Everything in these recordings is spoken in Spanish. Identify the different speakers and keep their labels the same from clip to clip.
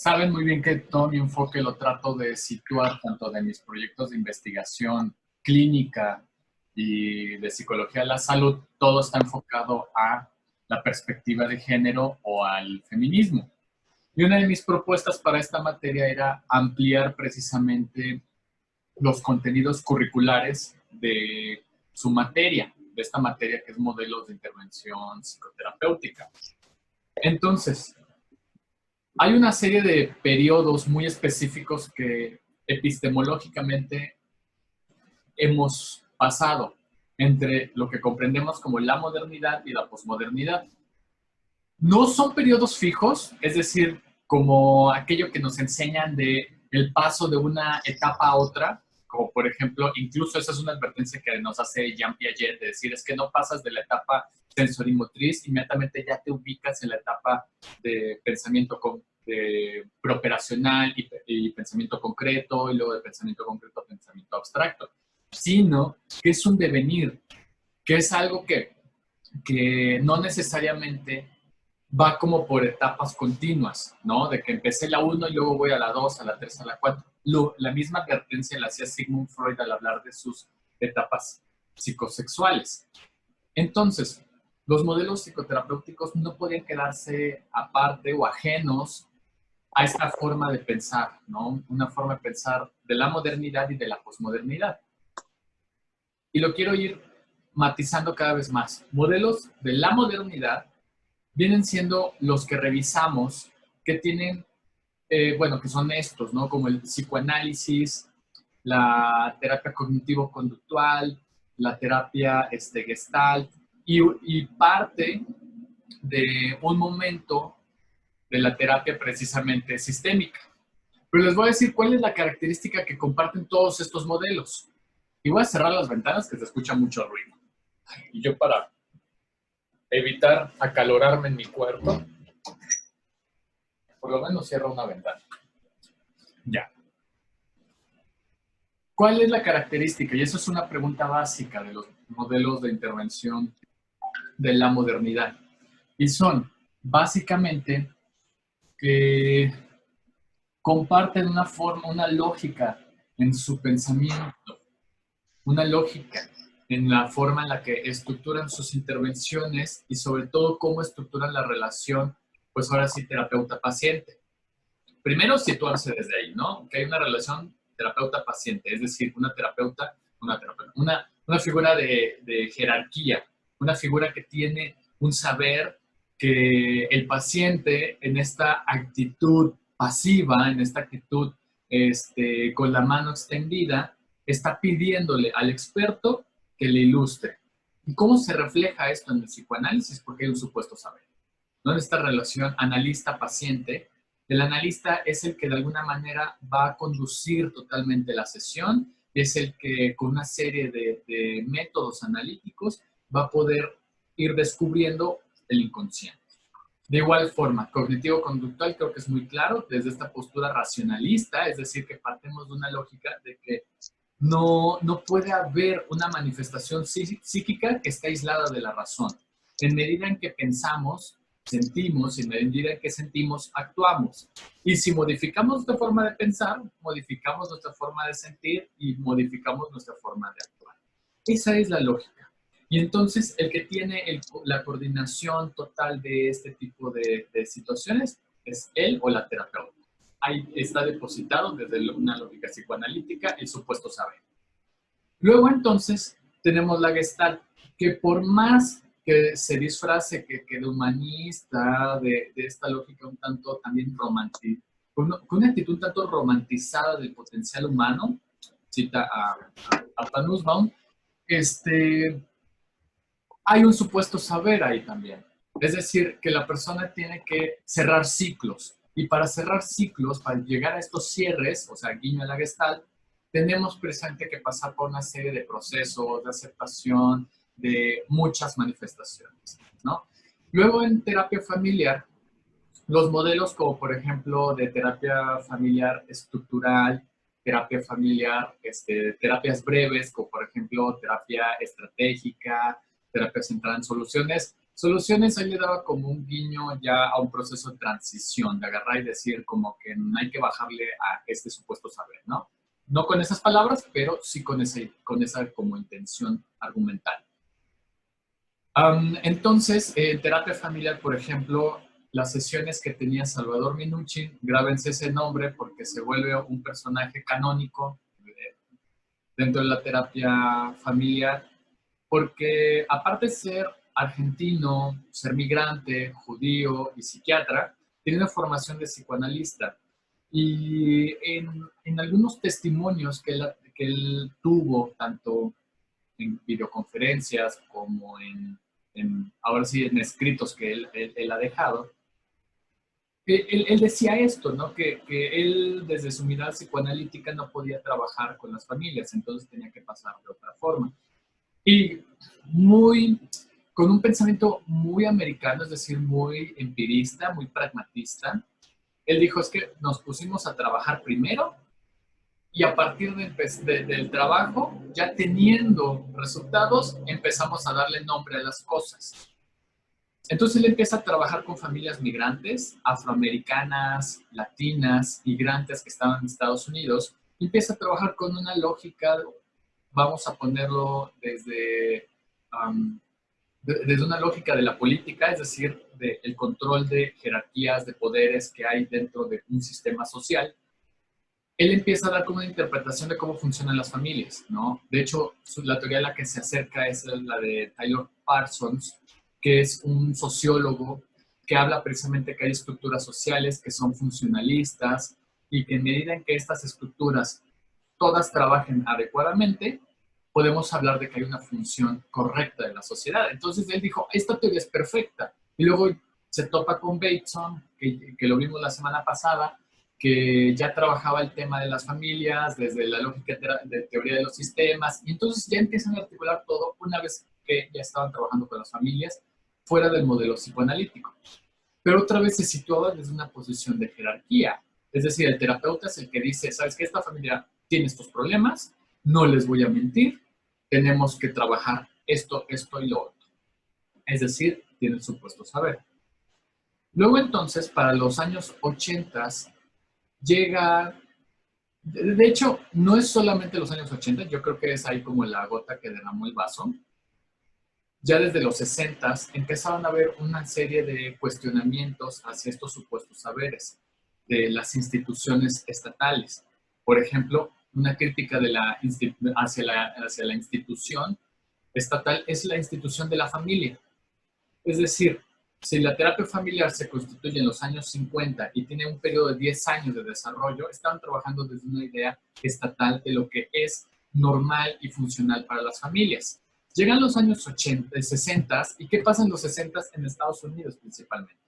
Speaker 1: saben muy bien que todo mi enfoque lo trato de situar tanto de mis proyectos de investigación clínica y de psicología de la salud, todo está enfocado a la perspectiva de género o al feminismo. Y una de mis propuestas para esta materia era ampliar precisamente los contenidos curriculares de su materia, de esta materia que es modelos de intervención psicoterapéutica. Entonces, hay una serie de periodos muy específicos que epistemológicamente hemos pasado entre lo que comprendemos como la modernidad y la posmodernidad. No son periodos fijos, es decir, como aquello que nos enseñan de el paso de una etapa a otra, como por ejemplo, incluso esa es una advertencia que nos hace Jean Piaget, de decir, es que no pasas de la etapa sensorimotriz, inmediatamente ya te ubicas en la etapa de pensamiento preoperacional y pensamiento concreto, y luego de pensamiento concreto a pensamiento abstracto, sino que es un devenir, que es algo que no necesariamente va como por etapas continuas, ¿no? De que empecé la 1 y luego voy a la 2, a la 3, a la 4. La misma advertencia la hacía Sigmund Freud al hablar de sus etapas psicosexuales. Entonces, los modelos psicoterapéuticos no podían quedarse aparte o ajenos a esta forma de pensar, ¿no? Una forma de pensar de la modernidad y de la posmodernidad. Y lo quiero ir matizando cada vez más. Modelos de la modernidad vienen siendo los que revisamos, que tienen, bueno, que son estos, ¿no? Como el psicoanálisis, la terapia cognitivo-conductual, la terapia Gestalt, y parte de un momento de la terapia precisamente sistémica. Pero les voy a decir cuál es la característica que comparten todos estos modelos. Y voy a cerrar las ventanas que se escucha mucho ruido. Y yo para evitar acalorarme en mi cuerpo, por lo menos cierro una ventana. Ya. ¿Cuál es la característica? Y eso es una pregunta básica de los modelos de intervención de la modernidad. Y son básicamente que comparten una forma, una lógica en su pensamiento, una lógica en la forma en la que estructuran sus intervenciones y sobre todo cómo estructuran la relación, pues ahora sí, terapeuta-paciente. Primero, situarse desde ahí, ¿no? Que hay una relación terapeuta-paciente, es decir, una figura de jerarquía, una figura que tiene un saber que el paciente en esta actitud pasiva, en esta actitud con la mano extendida, está pidiéndole al experto que le ilustre. ¿Y cómo se refleja esto en el psicoanálisis? Porque hay un supuesto saber, ¿no? En esta relación analista-paciente, el analista es el que de alguna manera va a conducir totalmente la sesión, es el que con una serie de métodos analíticos va a poder ir descubriendo el inconsciente. De igual forma, cognitivo-conductual creo que es muy claro desde esta postura racionalista, es decir, que partimos de una lógica de que no puede haber una manifestación psíquica que esté aislada de la razón. En medida en que pensamos, sentimos, y en medida en que sentimos, actuamos. Y si modificamos nuestra forma de pensar, modificamos nuestra forma de sentir y modificamos nuestra forma de actuar. Esa es la lógica. Y entonces el que tiene la coordinación total de este tipo de situaciones es él o la terapeuta. Ahí está depositado desde una lógica psicoanalítica el supuesto saber. Luego entonces tenemos la Gestalt, que por más que se disfrace que de humanista, de esta lógica un tanto también romántica, con una actitud un tanto romantizada del potencial humano, cita a Nussbaum, hay un supuesto saber ahí también. Es decir, que la persona tiene que cerrar ciclos. Y para cerrar ciclos, para llegar a estos cierres, o sea, guiño a la Gestalt, tenemos presente que pasar por una serie de procesos de aceptación, de muchas manifestaciones, ¿no? Luego en terapia familiar, los modelos como por ejemplo de terapia familiar estructural, terapia familiar, terapias breves, como por ejemplo terapia estratégica, terapia centrada en soluciones, Soluciones ahí le daba como un guiño ya a un proceso de transición, de agarrar y decir como que no hay que bajarle a este supuesto saber, ¿no? No con esas palabras, pero sí con esa como intención argumental. Entonces, en terapia familiar, por ejemplo, las sesiones que tenía Salvador Minuchin, grábense ese nombre porque se vuelve un personaje canónico dentro de la terapia familiar, porque aparte de ser argentino, ser migrante, judío y psiquiatra, tiene una formación de psicoanalista. Y en algunos testimonios que él tuvo, tanto en videoconferencias como ahora sí, en escritos que él ha dejado, él decía esto, ¿no? Que él desde su mirada psicoanalítica no podía trabajar con las familias, entonces tenía que pasar de otra forma. Y muy, con un pensamiento muy americano, es decir, muy empirista, muy pragmatista, él dijo es que nos pusimos a trabajar primero y a partir del trabajo, ya teniendo resultados, empezamos a darle nombre a las cosas. Entonces él empieza a trabajar con familias migrantes, afroamericanas, latinas, migrantes que estaban en Estados Unidos, y empieza a trabajar con una lógica, vamos a ponerlo desde una lógica de la política, es decir, del control de jerarquías, de poderes que hay dentro de un sistema social. Él empieza a dar como una interpretación de cómo funcionan las familias, ¿no? De hecho, la teoría a la que se acerca es la de Taylor Parsons, que es un sociólogo que habla precisamente que hay estructuras sociales que son funcionalistas y que en medida en que estas estructuras todas trabajen adecuadamente, podemos hablar de que hay una función correcta de la sociedad. Entonces él dijo, esta teoría es perfecta. Y luego se topa con Bateson, que lo vimos la semana pasada, que ya trabajaba el tema de las familias desde la lógica de teoría de los sistemas, y entonces ya empiezan a articular todo una vez que ya estaban trabajando con las familias fuera del modelo psicoanalítico. Pero otra vez se situaba desde una posición de jerarquía. Es decir, el terapeuta es el que dice, ¿sabes qué? Esta familia tiene estos problemas, no les voy a mentir, tenemos que trabajar esto, esto y lo otro. Es decir, tiene el supuesto saber. Luego entonces, para los años 80, llega, de hecho, no es solamente los años 80, yo creo que es ahí como la gota que derramó el vaso. Ya desde los 60 empezaron a haber una serie de cuestionamientos hacia estos supuestos saberes de las instituciones estatales. Por ejemplo, una crítica hacia la institución estatal es la institución de la familia. Es decir, si la terapia familiar se constituye en los años 50 y tiene un periodo de 10 años de desarrollo, están trabajando desde una idea estatal de lo que es normal y funcional para las familias. Llegan los años 80, 60 y ¿qué pasa en los 60 en Estados Unidos principalmente?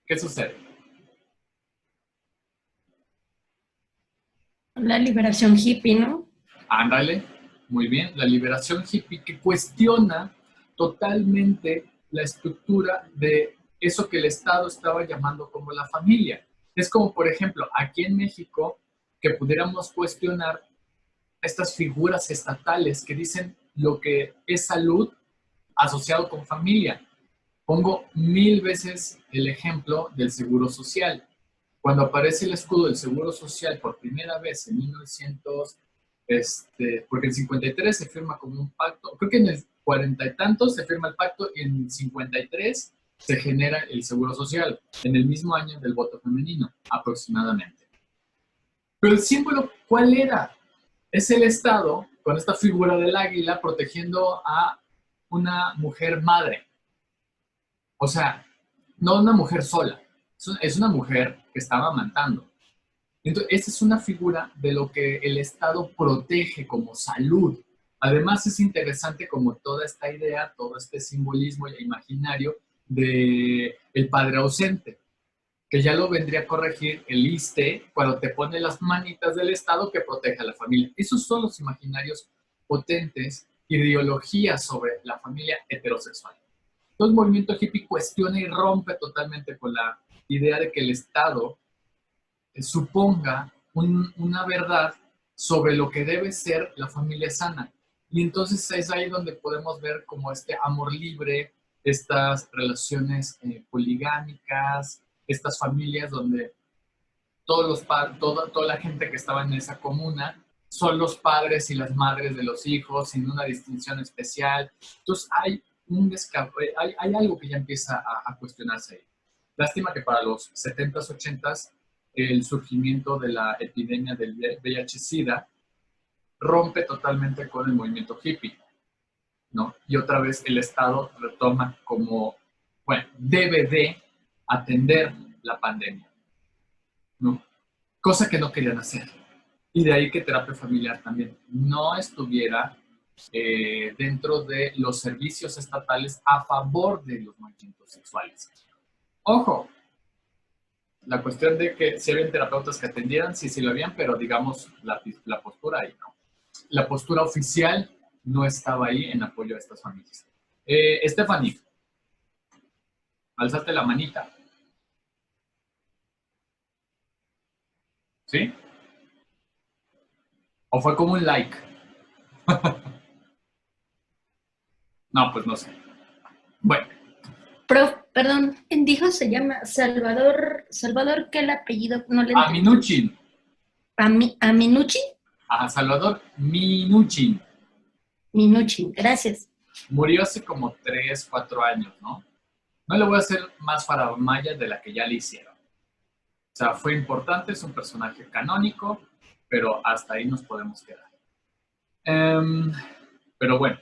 Speaker 1: ¿Qué sucede?
Speaker 2: La liberación hippie, ¿no?
Speaker 1: Ándale, muy bien, la liberación hippie que cuestiona totalmente la estructura de eso que el Estado estaba llamando como la familia. Es como, por ejemplo, aquí en México, que pudiéramos cuestionar estas figuras estatales que dicen lo que es salud asociado con familia. Pongo 1000 veces el ejemplo del Seguro Social. Cuando aparece el escudo del Seguro Social por primera vez en 1900, porque en 53 se firma como un pacto, creo que en el 40 y tantos se firma el pacto y en 53 se genera el Seguro Social, en el mismo año del voto femenino, aproximadamente. Pero el símbolo, ¿cuál era? Es el Estado con esta figura del águila protegiendo a una mujer madre. O sea, no una mujer sola, es una mujer que estaba amamantando. Entonces, esa es una figura de lo que el Estado protege como salud. Además, es interesante como toda esta idea, todo este simbolismo imaginario de el padre ausente, que ya lo vendría a corregir el ISSSTE cuando te pone las manitas del Estado que protege a la familia. Esos son los imaginarios potentes, ideologías sobre la familia heterosexual. Entonces, el movimiento hippie cuestiona y rompe totalmente con la idea de que el Estado suponga una verdad sobre lo que debe ser la familia sana. Y entonces es ahí donde podemos ver como este amor libre, estas relaciones poligámicas, estas familias donde toda la gente que estaba en esa comuna son los padres y las madres de los hijos sin una distinción especial. Entonces hay algo que ya empieza a cuestionarse ahí. Lástima que para los 70s, 80s, el surgimiento de la epidemia del VIH-Sida rompe totalmente con el movimiento hippie, ¿no? Y otra vez el Estado retoma como, bueno, debe de atender la pandemia, ¿no? Cosa que no querían hacer. Y de ahí que terapia familiar también no estuviera dentro de los servicios estatales a favor de los movimientos sexuales. Ojo, la cuestión de que si habían terapeutas que atendieran, sí lo habían, pero digamos la postura ahí no. La postura oficial no estaba ahí en apoyo a estas familias. Stephanie, alzaste la manita. ¿Sí? ¿O fue como un like? No, pues no sé. Bueno.
Speaker 2: Prof, perdón, dijo se llama Salvador, ¿qué el apellido? No le
Speaker 1: A
Speaker 2: entendí.
Speaker 1: Minuchin.
Speaker 2: ¿A Minuchin?
Speaker 1: A Salvador Minuchin.
Speaker 2: Minuchin, gracias.
Speaker 1: Murió hace como 3, 4 años, ¿no? No le voy a hacer más faramaya de la que ya le hicieron. O sea, fue importante, es un personaje canónico, pero hasta ahí nos podemos quedar. Pero bueno,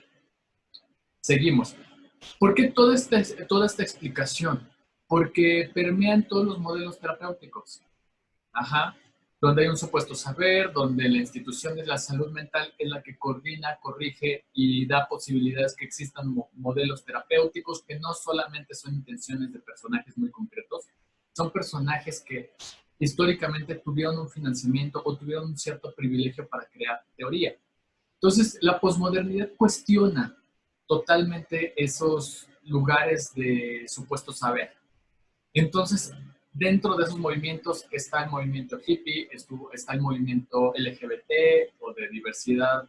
Speaker 1: seguimos. ¿Por qué toda esta explicación? Porque permean todos los modelos terapéuticos. Ajá. Donde hay un supuesto saber, donde la institución de la salud mental es la que coordina, corrige y da posibilidades que existan modelos terapéuticos que no solamente son intenciones de personajes muy concretos, son personajes que históricamente tuvieron un financiamiento o tuvieron un cierto privilegio para crear teoría. Entonces, la posmodernidad cuestiona totalmente esos lugares de supuesto saber. Entonces, dentro de esos movimientos está el movimiento hippie, está el movimiento LGBT o de diversidad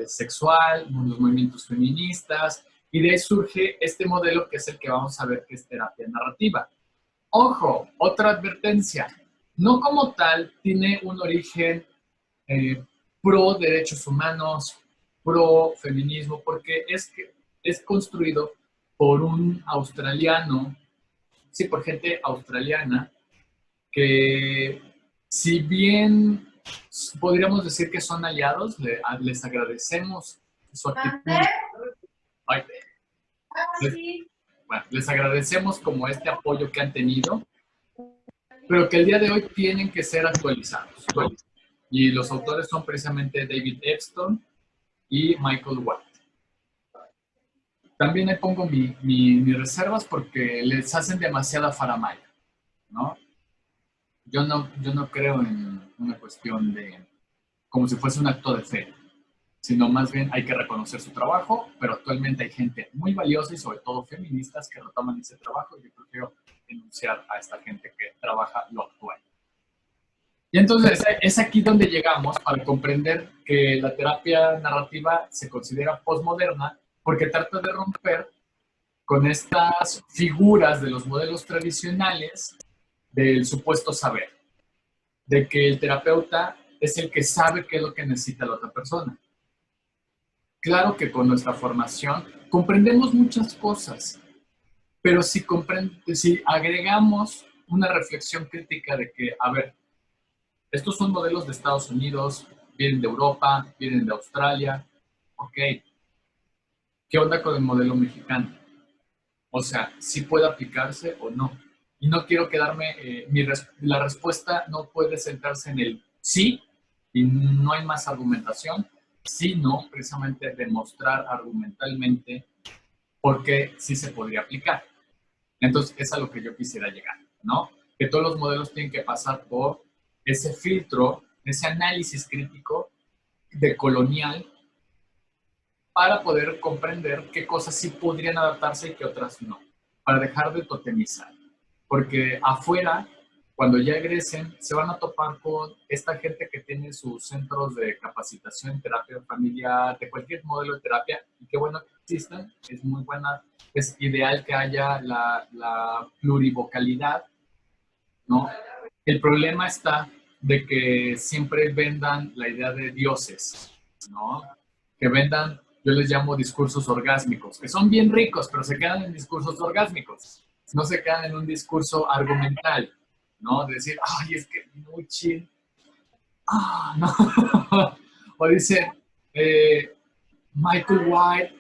Speaker 1: sexual, los movimientos feministas, y de ahí surge este modelo que es el que vamos a ver que es terapia narrativa. Ojo, otra advertencia, no como tal tiene un origen pro derechos humanos, pro feminismo, porque es construido por un australiano, sí, por gente australiana, que si bien podríamos decir que son aliados, les agradecemos su actitud. Ay, bueno, les agradecemos como este apoyo que han tenido, pero que el día de hoy tienen que ser actualizados. Y los autores son precisamente David Epstein y Michael Watt. También le pongo mis reservas porque les hacen demasiada faramaya, ¿no? Yo no creo en una cuestión de como si fuese un acto de fe, sino más bien hay que reconocer su trabajo, pero actualmente hay gente muy valiosa y sobre todo feministas que retoman ese trabajo y yo prefiero denunciar a esta gente que trabaja lo actual. Y entonces es aquí donde llegamos para comprender que la terapia narrativa se considera postmoderna porque trata de romper con estas figuras de los modelos tradicionales del supuesto saber, de que el terapeuta es el que sabe qué es lo que necesita la otra persona. Claro que con nuestra formación comprendemos muchas cosas, pero si agregamos una reflexión crítica de que, a ver, estos son modelos de Estados Unidos, vienen de Europa, vienen de Australia, ok, ¿qué onda con el modelo mexicano? O sea, ¿sí puede aplicarse o no? Y no quiero quedarme, la respuesta no puede centrarse en el sí y no hay más argumentación, sino precisamente demostrar argumentalmente por qué sí se podría aplicar. Entonces, es a lo que yo quisiera llegar, ¿no? Que todos los modelos tienen que pasar por ese filtro, ese análisis crítico de colonial para poder comprender qué cosas sí podrían adaptarse y qué otras no, para dejar de totemizar. Porque afuera cuando ya egresen, se van a topar con esta gente que tiene sus centros de capacitación en terapia familiar, de cualquier modelo de terapia, y qué bueno que existan, es muy buena, es ideal que haya la plurivocalidad, ¿no? El problema está de que siempre vendan la idea de dioses, ¿no? Que vendan, yo les llamo discursos orgásmicos, que son bien ricos, pero se quedan en discursos orgásmicos, no se quedan en un discurso argumental, ¿no? De decir, ay, es que muy chill, no. O dice, Michael White,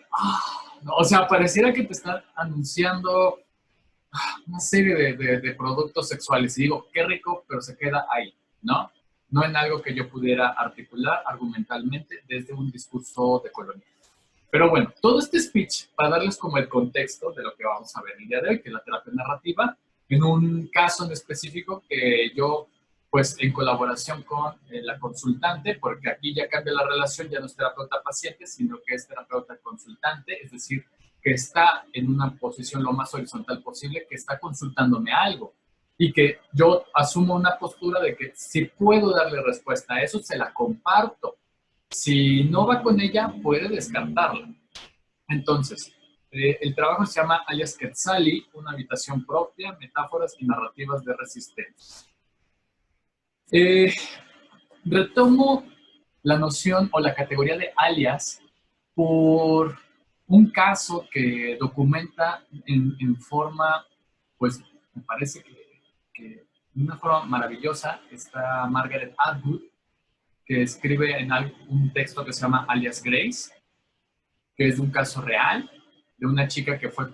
Speaker 1: no. O sea, pareciera que te están anunciando una serie de productos sexuales. Y digo, qué rico, pero se queda ahí, ¿no? No en algo que yo pudiera articular argumentalmente desde un discurso de colonia. Pero bueno, todo este speech, para darles como el contexto de lo que vamos a ver el día de hoy, que es la terapia narrativa, en un caso en específico que yo, pues en colaboración con la consultante, porque aquí ya cambia la relación, ya no es terapeuta-paciente, sino que es terapeuta-consultante, es decir, que está en una posición lo más horizontal posible, que está consultándome algo y que yo asumo una postura de que si puedo darle respuesta a eso, se la comparto. Si no va con ella, puede descartarla. Entonces, el trabajo se llama Alias Quetzali, una habitación propia, metáforas y narrativas de resistencia. Retomo la noción o la categoría de alias por un caso que documenta en forma, pues me parece que de una forma maravillosa, está Margaret Atwood, que escribe en un texto que se llama Alias Grace, que es de un caso real, de una chica que fue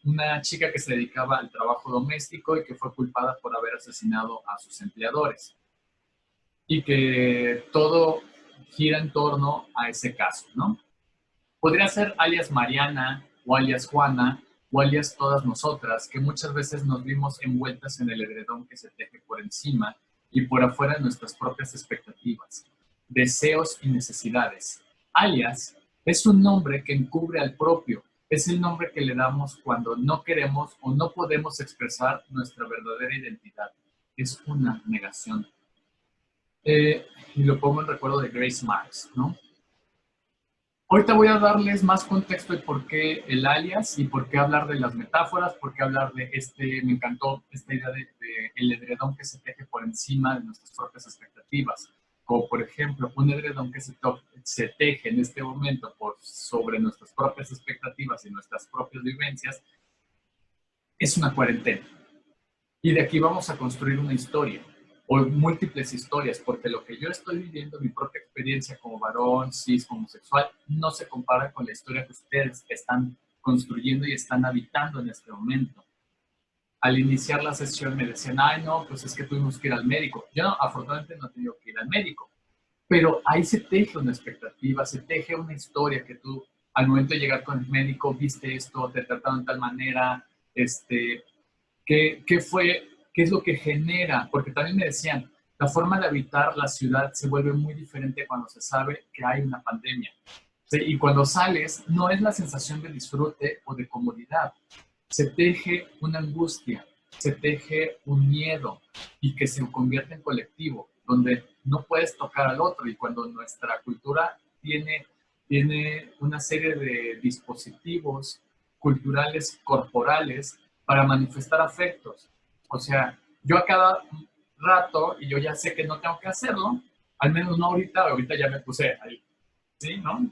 Speaker 1: una chica que se dedicaba al trabajo doméstico y que fue culpada por haber asesinado a sus empleadores. Y que todo gira en torno a ese caso, ¿no? Podría ser alias Mariana o alias Juana o alias todas nosotras, que muchas veces nos vimos envueltas en el edredón que se teje por encima y por afuera de nuestras propias expectativas, deseos y necesidades. Alias es un nombre que encubre al propio, es el nombre que le damos cuando no queremos o no podemos expresar nuestra verdadera identidad. Es una negación. Y lo pongo en recuerdo de Grace Marks, ¿no? Ahorita voy a darles más contexto de por qué el alias y por qué hablar de las metáforas, por qué hablar de me encantó esta idea de el edredón que se teje por encima de nuestras propias expectativas. Como por ejemplo, un edredón que se teje en este momento sobre nuestras propias expectativas y nuestras propias vivencias, es una cuarentena. Y de aquí vamos a construir una historia o múltiples historias, porque lo que yo estoy viviendo, mi propia experiencia como varón, cis, homosexual, no se compara con la historia que ustedes están construyendo y están habitando en este momento. Al iniciar la sesión me decían, ay no, pues es que tuvimos que ir al médico. Yo afortunadamente no he tenido que ir al médico, pero ahí se teje una expectativa, se teje una historia que tú al momento de llegar con el médico viste esto, te trataron de tal manera, ¿qué fue? ¿Qué es lo que genera? Porque también me decían, la forma de habitar la ciudad se vuelve muy diferente cuando se sabe que hay una pandemia. ¿Sí? Y cuando sales, no es la sensación de disfrute o de comodidad. Se teje una angustia, se teje un miedo y que se convierte en colectivo, donde no puedes tocar al otro. Y cuando nuestra cultura tiene una serie de dispositivos culturales, corporales, para manifestar afectos. O sea, yo a cada rato, y yo ya sé que no tengo que hacerlo, al menos no ahorita ya me puse ahí, ¿sí? ¿No?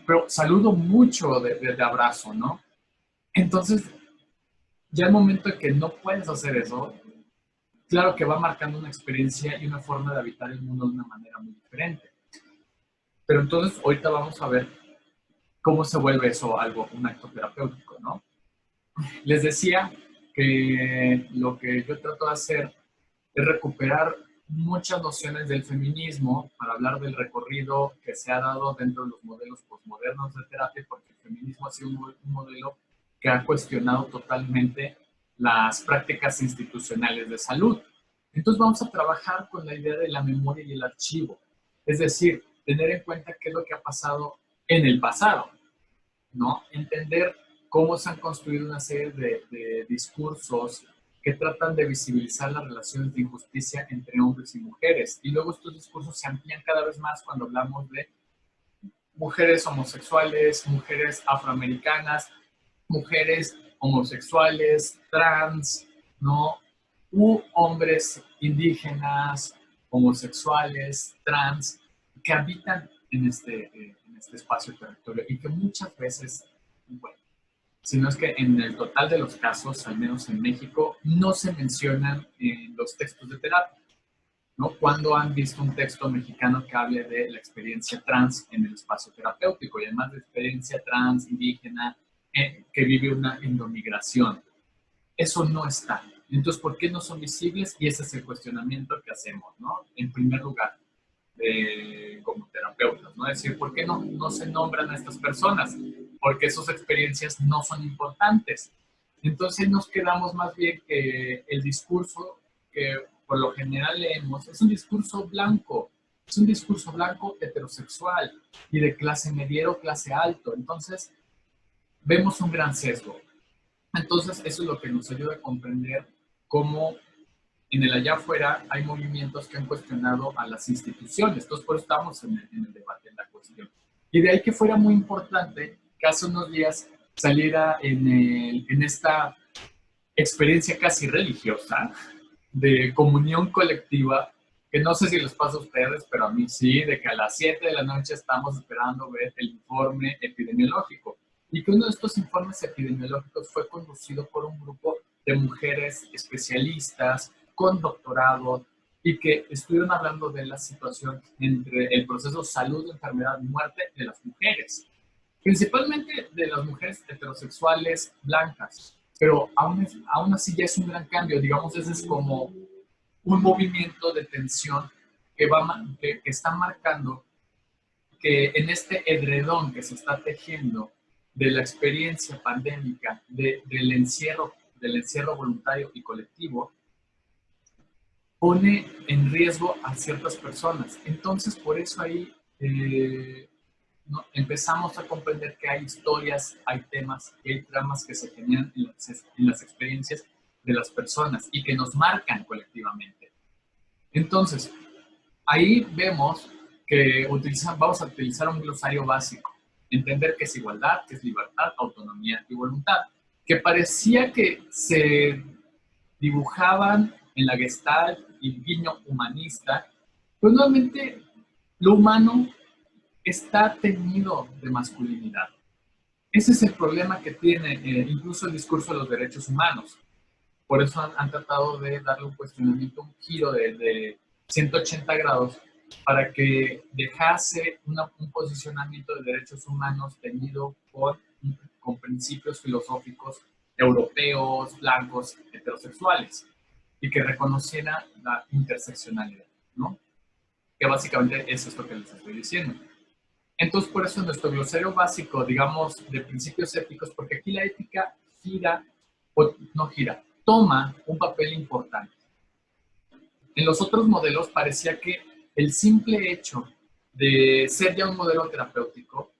Speaker 1: Pero saludo mucho de abrazo, ¿no? Entonces, ya el momento en que no puedes hacer eso, claro que va marcando una experiencia y una forma de habitar el mundo de una manera muy diferente. Pero entonces, ahorita vamos a ver cómo se vuelve eso algo, un acto terapéutico, ¿no? Les decía que lo que yo trato de hacer es recuperar muchas nociones del feminismo para hablar del recorrido que se ha dado dentro de los modelos postmodernos de terapia, porque el feminismo ha sido un modelo que ha cuestionado totalmente las prácticas institucionales de salud. Entonces vamos a trabajar con la idea de la memoria y el archivo, es decir, tener en cuenta qué es lo que ha pasado en el pasado, ¿no? Entender cómo se han construido una serie de discursos que tratan de visibilizar las relaciones de injusticia entre hombres y mujeres. Y luego estos discursos se amplían cada vez más cuando hablamos de mujeres homosexuales, mujeres afroamericanas, mujeres homosexuales, trans, ¿no? U hombres indígenas, homosexuales, trans, que habitan en este espacio territorio y que muchas veces, bueno, sino es que en el total de los casos, al menos en México, no se mencionan en los textos de terapia, ¿no? Cuando han visto un texto mexicano que hable de la experiencia trans en el espacio terapéutico y además de experiencia trans, indígena, que vive una endomigración. Eso no está. Entonces, ¿por qué no son visibles? Y ese es el cuestionamiento que hacemos, ¿no? En primer lugar, como terapeutas, ¿no? Es decir, ¿por qué no se nombran a estas personas? Porque sus experiencias no son importantes. Entonces nos quedamos más bien que el discurso que por lo general leemos es un discurso blanco, es un discurso blanco heterosexual y de clase mediero o clase alto. Entonces vemos un gran sesgo. Entonces eso es lo que nos ayuda a comprender cómo en el allá afuera hay movimientos que han cuestionado a las instituciones. Entonces por eso estamos en el debate, en la cuestión. Y de ahí que fuera muy importante que hace unos días saliera en esta experiencia casi religiosa de comunión colectiva, que no sé si les pasa a ustedes, pero a mí sí, de que a las 7 de la noche estamos esperando ver el informe epidemiológico. Y que uno de estos informes epidemiológicos fue conducido por un grupo de mujeres especialistas con doctorado y que estuvieron hablando de la situación entre el proceso salud, enfermedad, muerte de las mujeres, principalmente de las mujeres heterosexuales blancas, pero aún así ya es un gran cambio, digamos, ese es como un movimiento de tensión que está marcando que en este edredón que se está tejiendo de la experiencia pandémica, del encierro voluntario y colectivo, pone en riesgo a ciertas personas. Entonces, por eso ahí ¿no? Empezamos a comprender que hay historias, hay temas, hay tramas que se generan en las experiencias de las personas y que nos marcan colectivamente. Entonces, ahí vemos que vamos a utilizar un glosario básico, entender qué es igualdad, qué es libertad, autonomía y voluntad, que parecía que se dibujaban en la Gestalt y guiño humanista, pero nuevamente lo humano está teñido de masculinidad. Ese es el problema que tiene incluso el discurso de los derechos humanos. Por eso han tratado de darle un cuestionamiento, un giro de 180 grados para que dejase un posicionamiento de derechos humanos teñido con principios filosóficos europeos, blancos, heterosexuales, y que reconociera la interseccionalidad, ¿no? Que básicamente es esto que les estoy diciendo. Entonces, por eso nuestro glosario básico, digamos, de principios éticos, porque aquí la ética toma un papel importante. En los otros modelos parecía que el simple hecho de ser ya un modelo terapéutico,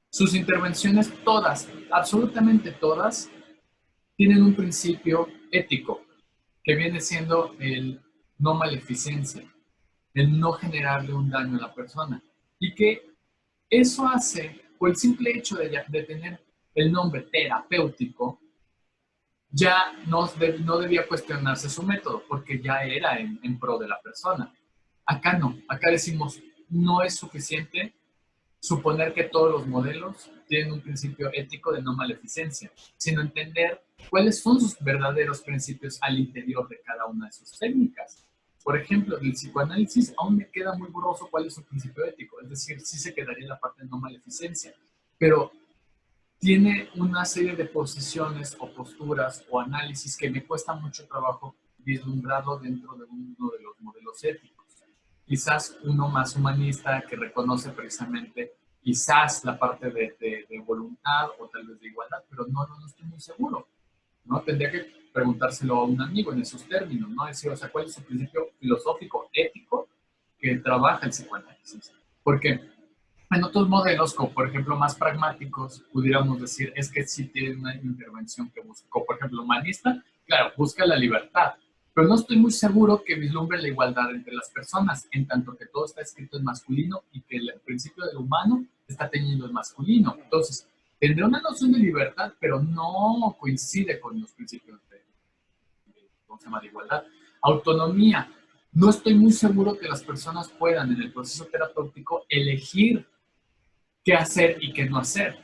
Speaker 1: sus intervenciones todas, absolutamente todas, tienen un principio ético, que viene siendo el no maleficencia, el no generarle un daño a la persona. Y que eso hace, por el simple hecho de tener el nombre terapéutico, ya no debía cuestionarse su método, porque ya era en pro de la persona. Acá no, acá decimos, no es suficiente suponer que todos los modelos tienen un principio ético de no maleficencia, sino entender cuáles son sus verdaderos principios al interior de cada una de sus técnicas. Por ejemplo, del psicoanálisis aún me queda muy borroso cuál es su principio ético, es decir, sí se quedaría la parte de no maleficencia, pero tiene una serie de posiciones o posturas o análisis que me cuesta mucho trabajo vislumbrarlo dentro de uno de los modelos éticos. Quizás uno más humanista que reconoce precisamente quizás la parte de voluntad o tal vez de igualdad, pero no estoy muy seguro, ¿no? Tendría que preguntárselo a un amigo en esos términos, ¿no? Decir, o sea, ¿cuál es su principio filosófico, ético que trabaja el psicoanálisis? Porque en otros modelos, como por ejemplo más pragmáticos, pudiéramos decir, es que sí tiene una intervención que busca, como por ejemplo humanista, claro, busca la libertad, pero no estoy muy seguro que vislumbre la igualdad entre las personas, en tanto que todo está escrito en masculino y que el principio del humano está teniendo el masculino. Entonces, tendrá una noción de libertad, pero no coincide con los principios ¿cómo se llama?, de igualdad. Autonomía. No estoy muy seguro que las personas puedan en el proceso terapéutico elegir qué hacer y qué no hacer,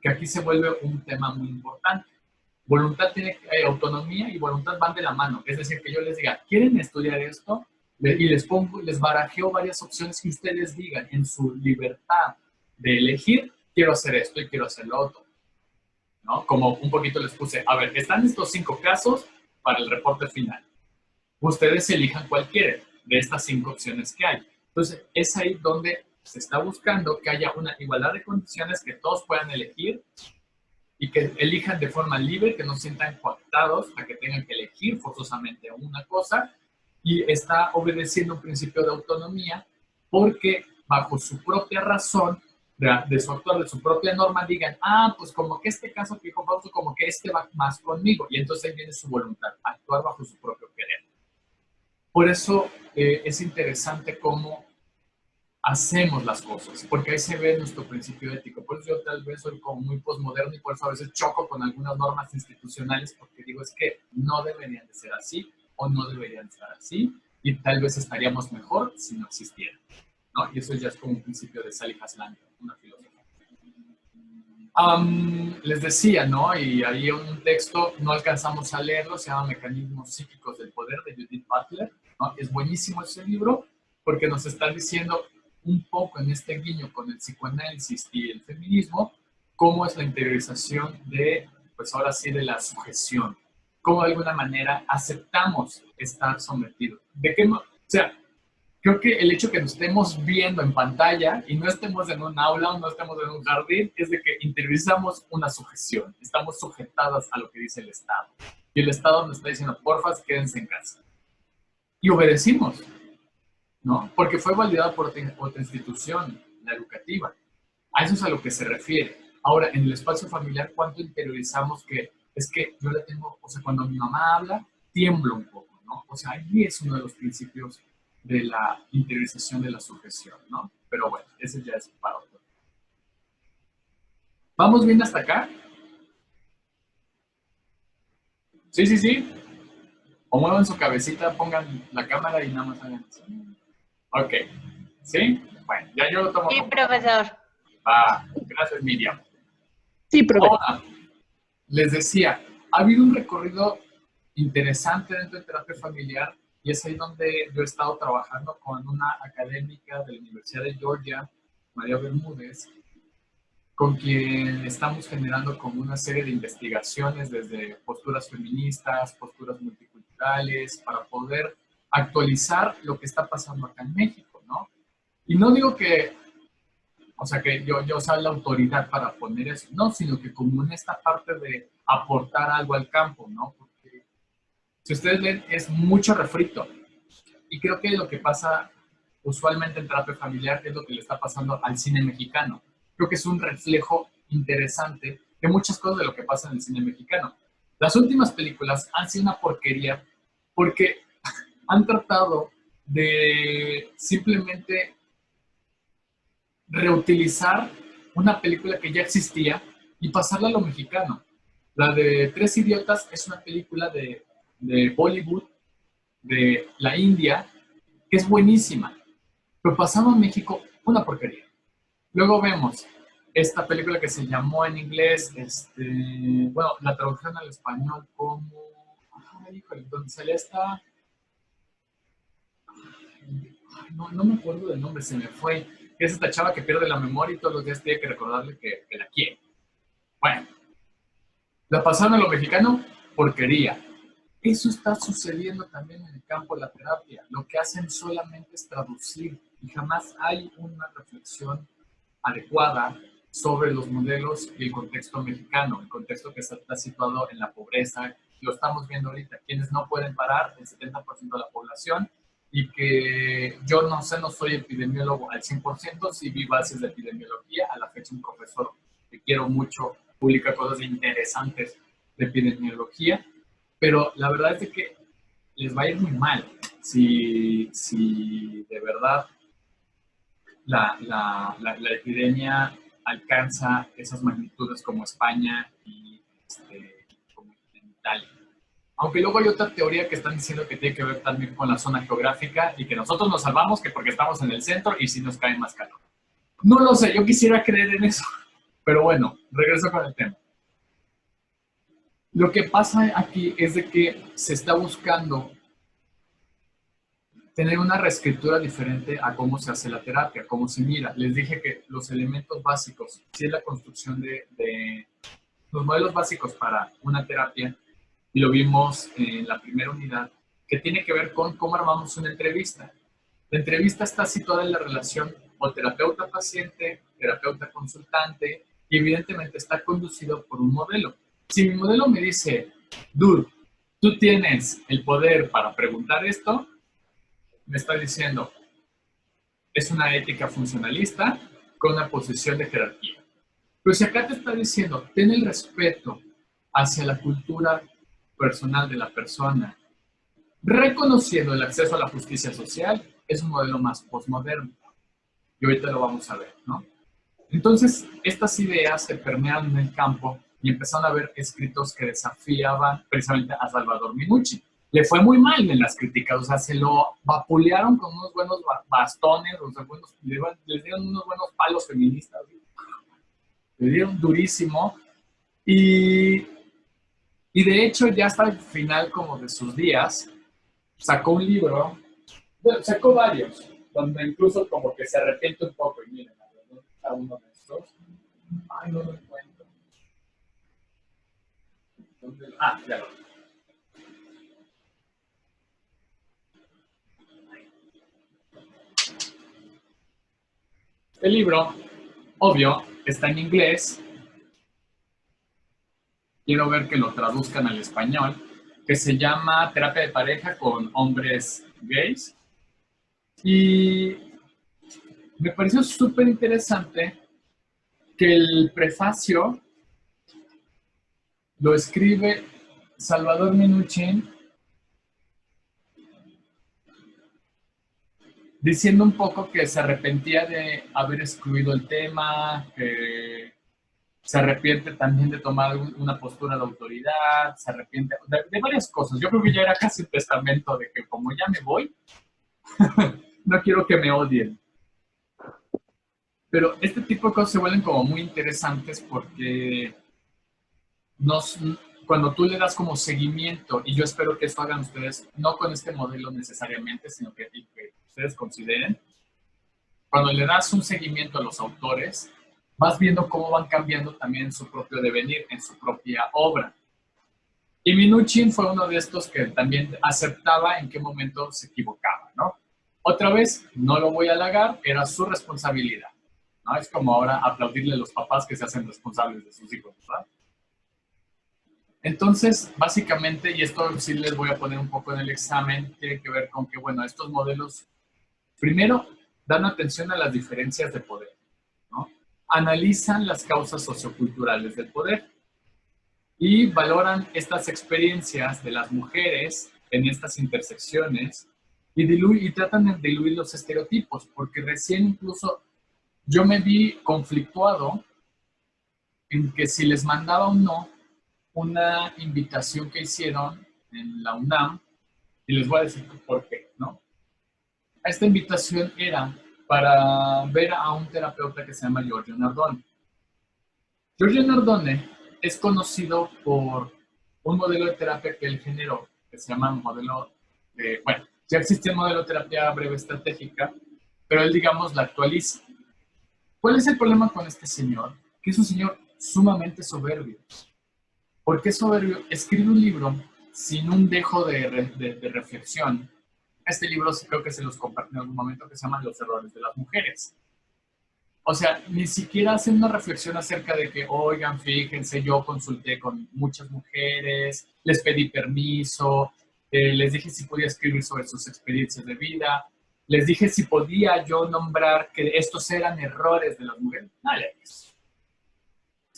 Speaker 1: que aquí se vuelve un tema muy importante. Voluntad tiene, autonomía y voluntad van de la mano. Es decir, que yo les diga, ¿quieren estudiar esto? Y les barajeo varias opciones que ustedes digan en su libertad de elegir, quiero hacer esto y quiero hacer lo otro, ¿no? Como un poquito les puse, a ver, están estos 5 casos para el reporte final. Ustedes elijan cuál quieren de estas 5 opciones que hay. Entonces, es ahí donde se está buscando que haya una igualdad de condiciones, que todos puedan elegir y que elijan de forma libre, que no se sientan cooptados a que tengan que elegir forzosamente una cosa, y está obedeciendo un principio de autonomía porque bajo su propia razón, de su actuar, de su propia norma, digan, pues como que este caso que dijo Fausto, como que este va más conmigo, y entonces ahí viene su voluntad, actuar bajo su propio querer. Por eso es interesante cómo hacemos las cosas, porque ahí se ve nuestro principio ético. Por eso yo tal vez soy como muy posmoderno y por eso a veces choco con algunas normas institucionales, porque digo, es que no deberían de ser así o no deberían de ser así, y tal vez estaríamos mejor si no existieran, ¿no? Y eso ya es como un principio de Sally Haslam, una filósofa. Les decía, ¿no? Y ahí un texto, no alcanzamos a leerlo, se llama Mecanismos Psíquicos del Poder, de Judith Butler, ¿no? Es buenísimo ese libro porque nos está diciendo un poco en este guiño con el psicoanálisis y el feminismo, cómo es la interiorización de, pues ahora sí, de la sujeción. Cómo de alguna manera aceptamos estar sometidos. ¿De qué? O sea, creo que el hecho que nos estemos viendo en pantalla y no estemos en un aula o no estemos en un jardín es de que interiorizamos una sujeción. Estamos sujetadas a lo que dice el Estado. Y el Estado nos está diciendo, porfa, quédense en casa. Y obedecimos, ¿no? Porque fue validada por otra institución, la educativa. A eso es a lo que se refiere. Ahora, en el espacio familiar, ¿cuánto interiorizamos que es que yo le tengo, o sea, cuando mi mamá habla, tiemblo un poco, ¿no? O sea, ahí es uno de los principios de la interiorización de la sujeción, ¿no? Pero bueno, ese ya es para otro. ¿Vamos bien hasta acá? Sí, sí, sí. O muevan su cabecita, pongan la cámara y nada más hagan eso. Ok. ¿Sí? Bueno, ya yo lo tomo.
Speaker 3: Sí, profesor.
Speaker 1: Gracias, Miriam.
Speaker 4: Sí, profesor.
Speaker 1: Ahora, les decía, ha habido un recorrido interesante dentro de terapia familiar y es ahí donde yo he estado trabajando con una académica de la Universidad de Georgia, María Bermúdez, con quien estamos generando como una serie de investigaciones desde posturas feministas, posturas multiculturales, para poder actualizar lo que está pasando acá en México, ¿no? Y no digo que, o sea, que yo sea la autoridad para poner eso, no, sino que como en esta parte de aportar algo al campo, ¿no? Porque si ustedes ven, es mucho refrito. Y creo que lo que pasa usualmente en terapia familiar es lo que le está pasando al cine mexicano. Creo que es un reflejo interesante de muchas cosas de lo que pasa en el cine mexicano. Las últimas películas han sido una porquería porque han tratado de simplemente reutilizar una película que ya existía y pasarla a lo mexicano. La de Tres Idiotas es una película de Bollywood, de la India, que es buenísima, pero pasando a México, una porquería. Luego vemos esta película que se llamó en inglés, bueno, la traducción al español como, híjole, donde sale esta, no me acuerdo del nombre, se me fue, es esta chava que pierde la memoria y todos los días tiene que recordarle que la quiere. Bueno, la pasaron a lo mexicano, porquería. Eso está sucediendo también en el campo de la terapia. Lo que hacen solamente es traducir y jamás hay una reflexión adecuada sobre los modelos y el contexto mexicano, el contexto que está situado en la pobreza. Lo estamos viendo ahorita, quienes no pueden parar, el 70% de la población, y que yo no sé, no soy epidemiólogo al 100%, sí vi bases de epidemiología, a la fecha un profesor que quiero mucho publica cosas interesantes de epidemiología, pero la verdad es de que les va a ir muy mal si de verdad la epidemia alcanza esas magnitudes como España y como en Italia. Aunque luego hay otra teoría que están diciendo que tiene que ver también con la zona geográfica y que nosotros nos salvamos que porque estamos en el centro y si nos cae más calor. No lo sé, yo quisiera creer en eso. Pero bueno, regreso con el tema. Lo que pasa aquí es de que se está buscando tener una reescritura diferente a cómo se hace la terapia, cómo se mira. Les dije que los elementos básicos, si es la construcción de los modelos básicos para una terapia, y lo vimos en la primera unidad, que tiene que ver con cómo armamos una entrevista. La entrevista está situada en la relación o terapeuta-paciente, terapeuta-consultante, y evidentemente está conducido por un modelo. Si mi modelo me dice, dude, tú tienes el poder para preguntar esto, me está diciendo, es una ética funcionalista con una posición de jerarquía. Pero si acá te está diciendo, ten el respeto hacia la cultura personal de la persona, reconociendo el acceso a la justicia social, es un modelo más postmoderno. Y ahorita lo vamos a ver, ¿no? Entonces, estas ideas se permean en el campo y empezaron a haber escritos que desafiaban precisamente a Salvador Minuchin. Le fue muy mal en las críticas, o sea, se lo vapulearon con unos buenos bastones, o sea, les dieron unos buenos palos feministas, le dieron durísimo, y de hecho ya hasta el final como de sus días, sacó un libro, bueno, sacó varios, donde incluso como que se arrepiente un poco, y miren, a uno de estos, ay, no lo encuentro. Ah, ya lo. El libro, obvio, está en inglés. Quiero ver que lo traduzcan al español, que se llama Terapia de pareja con hombres gays. Y me pareció súper interesante que el prefacio lo escribe Salvador Minuchin diciendo un poco que se arrepentía de haber excluido el tema, que se arrepiente también de tomar una postura de autoridad, se arrepiente de varias cosas. Yo creo que ya era casi un testamento de que como ya me voy, no quiero que me odien. Pero este tipo de cosas se vuelven como muy interesantes porque cuando tú le das como seguimiento, y yo espero que esto hagan ustedes, no con este modelo necesariamente, sino que ustedes consideren, cuando le das un seguimiento a los autores, vas viendo cómo van cambiando también en su propio devenir, en su propia obra. Y Minuchin fue uno de estos que también aceptaba en qué momento se equivocaba, ¿no? Otra vez, no lo voy a halagar, era su responsabilidad, ¿no? Es como ahora aplaudirle a los papás que se hacen responsables de sus hijos, ¿verdad? Entonces, básicamente, y esto sí les voy a poner un poco en el examen, tiene que ver con que, bueno, estos modelos, primero, dan atención a las diferencias de poder, ¿no? Analizan las causas socioculturales del poder y valoran estas experiencias de las mujeres en estas intersecciones y tratan de diluir los estereotipos, porque recién incluso yo me vi conflictuado en que si les mandaba o no una invitación que hicieron en la UNAM, y les voy a decir por qué, ¿no? Esta invitación era para ver a un terapeuta que se llama Giorgio Nardone. Giorgio Nardone es conocido por un modelo de terapia que él generó, que se llama modelo de, bueno, ya existía el modelo de terapia breve estratégica, pero él, digamos, la actualiza. ¿Cuál es el problema con este señor? Que es un señor sumamente soberbio. ¿Por qué soberbio? Escribe un libro sin un dejo de reflexión. Este libro creo que se los compartí en algún momento, que se llama Los errores de las mujeres. O sea, ni siquiera hacen una reflexión acerca de que, oigan, fíjense, yo consulté con muchas mujeres, les pedí permiso, les dije si podía escribir sobre sus experiencias de vida, les dije si podía yo nombrar que estos eran errores de las mujeres. Nada,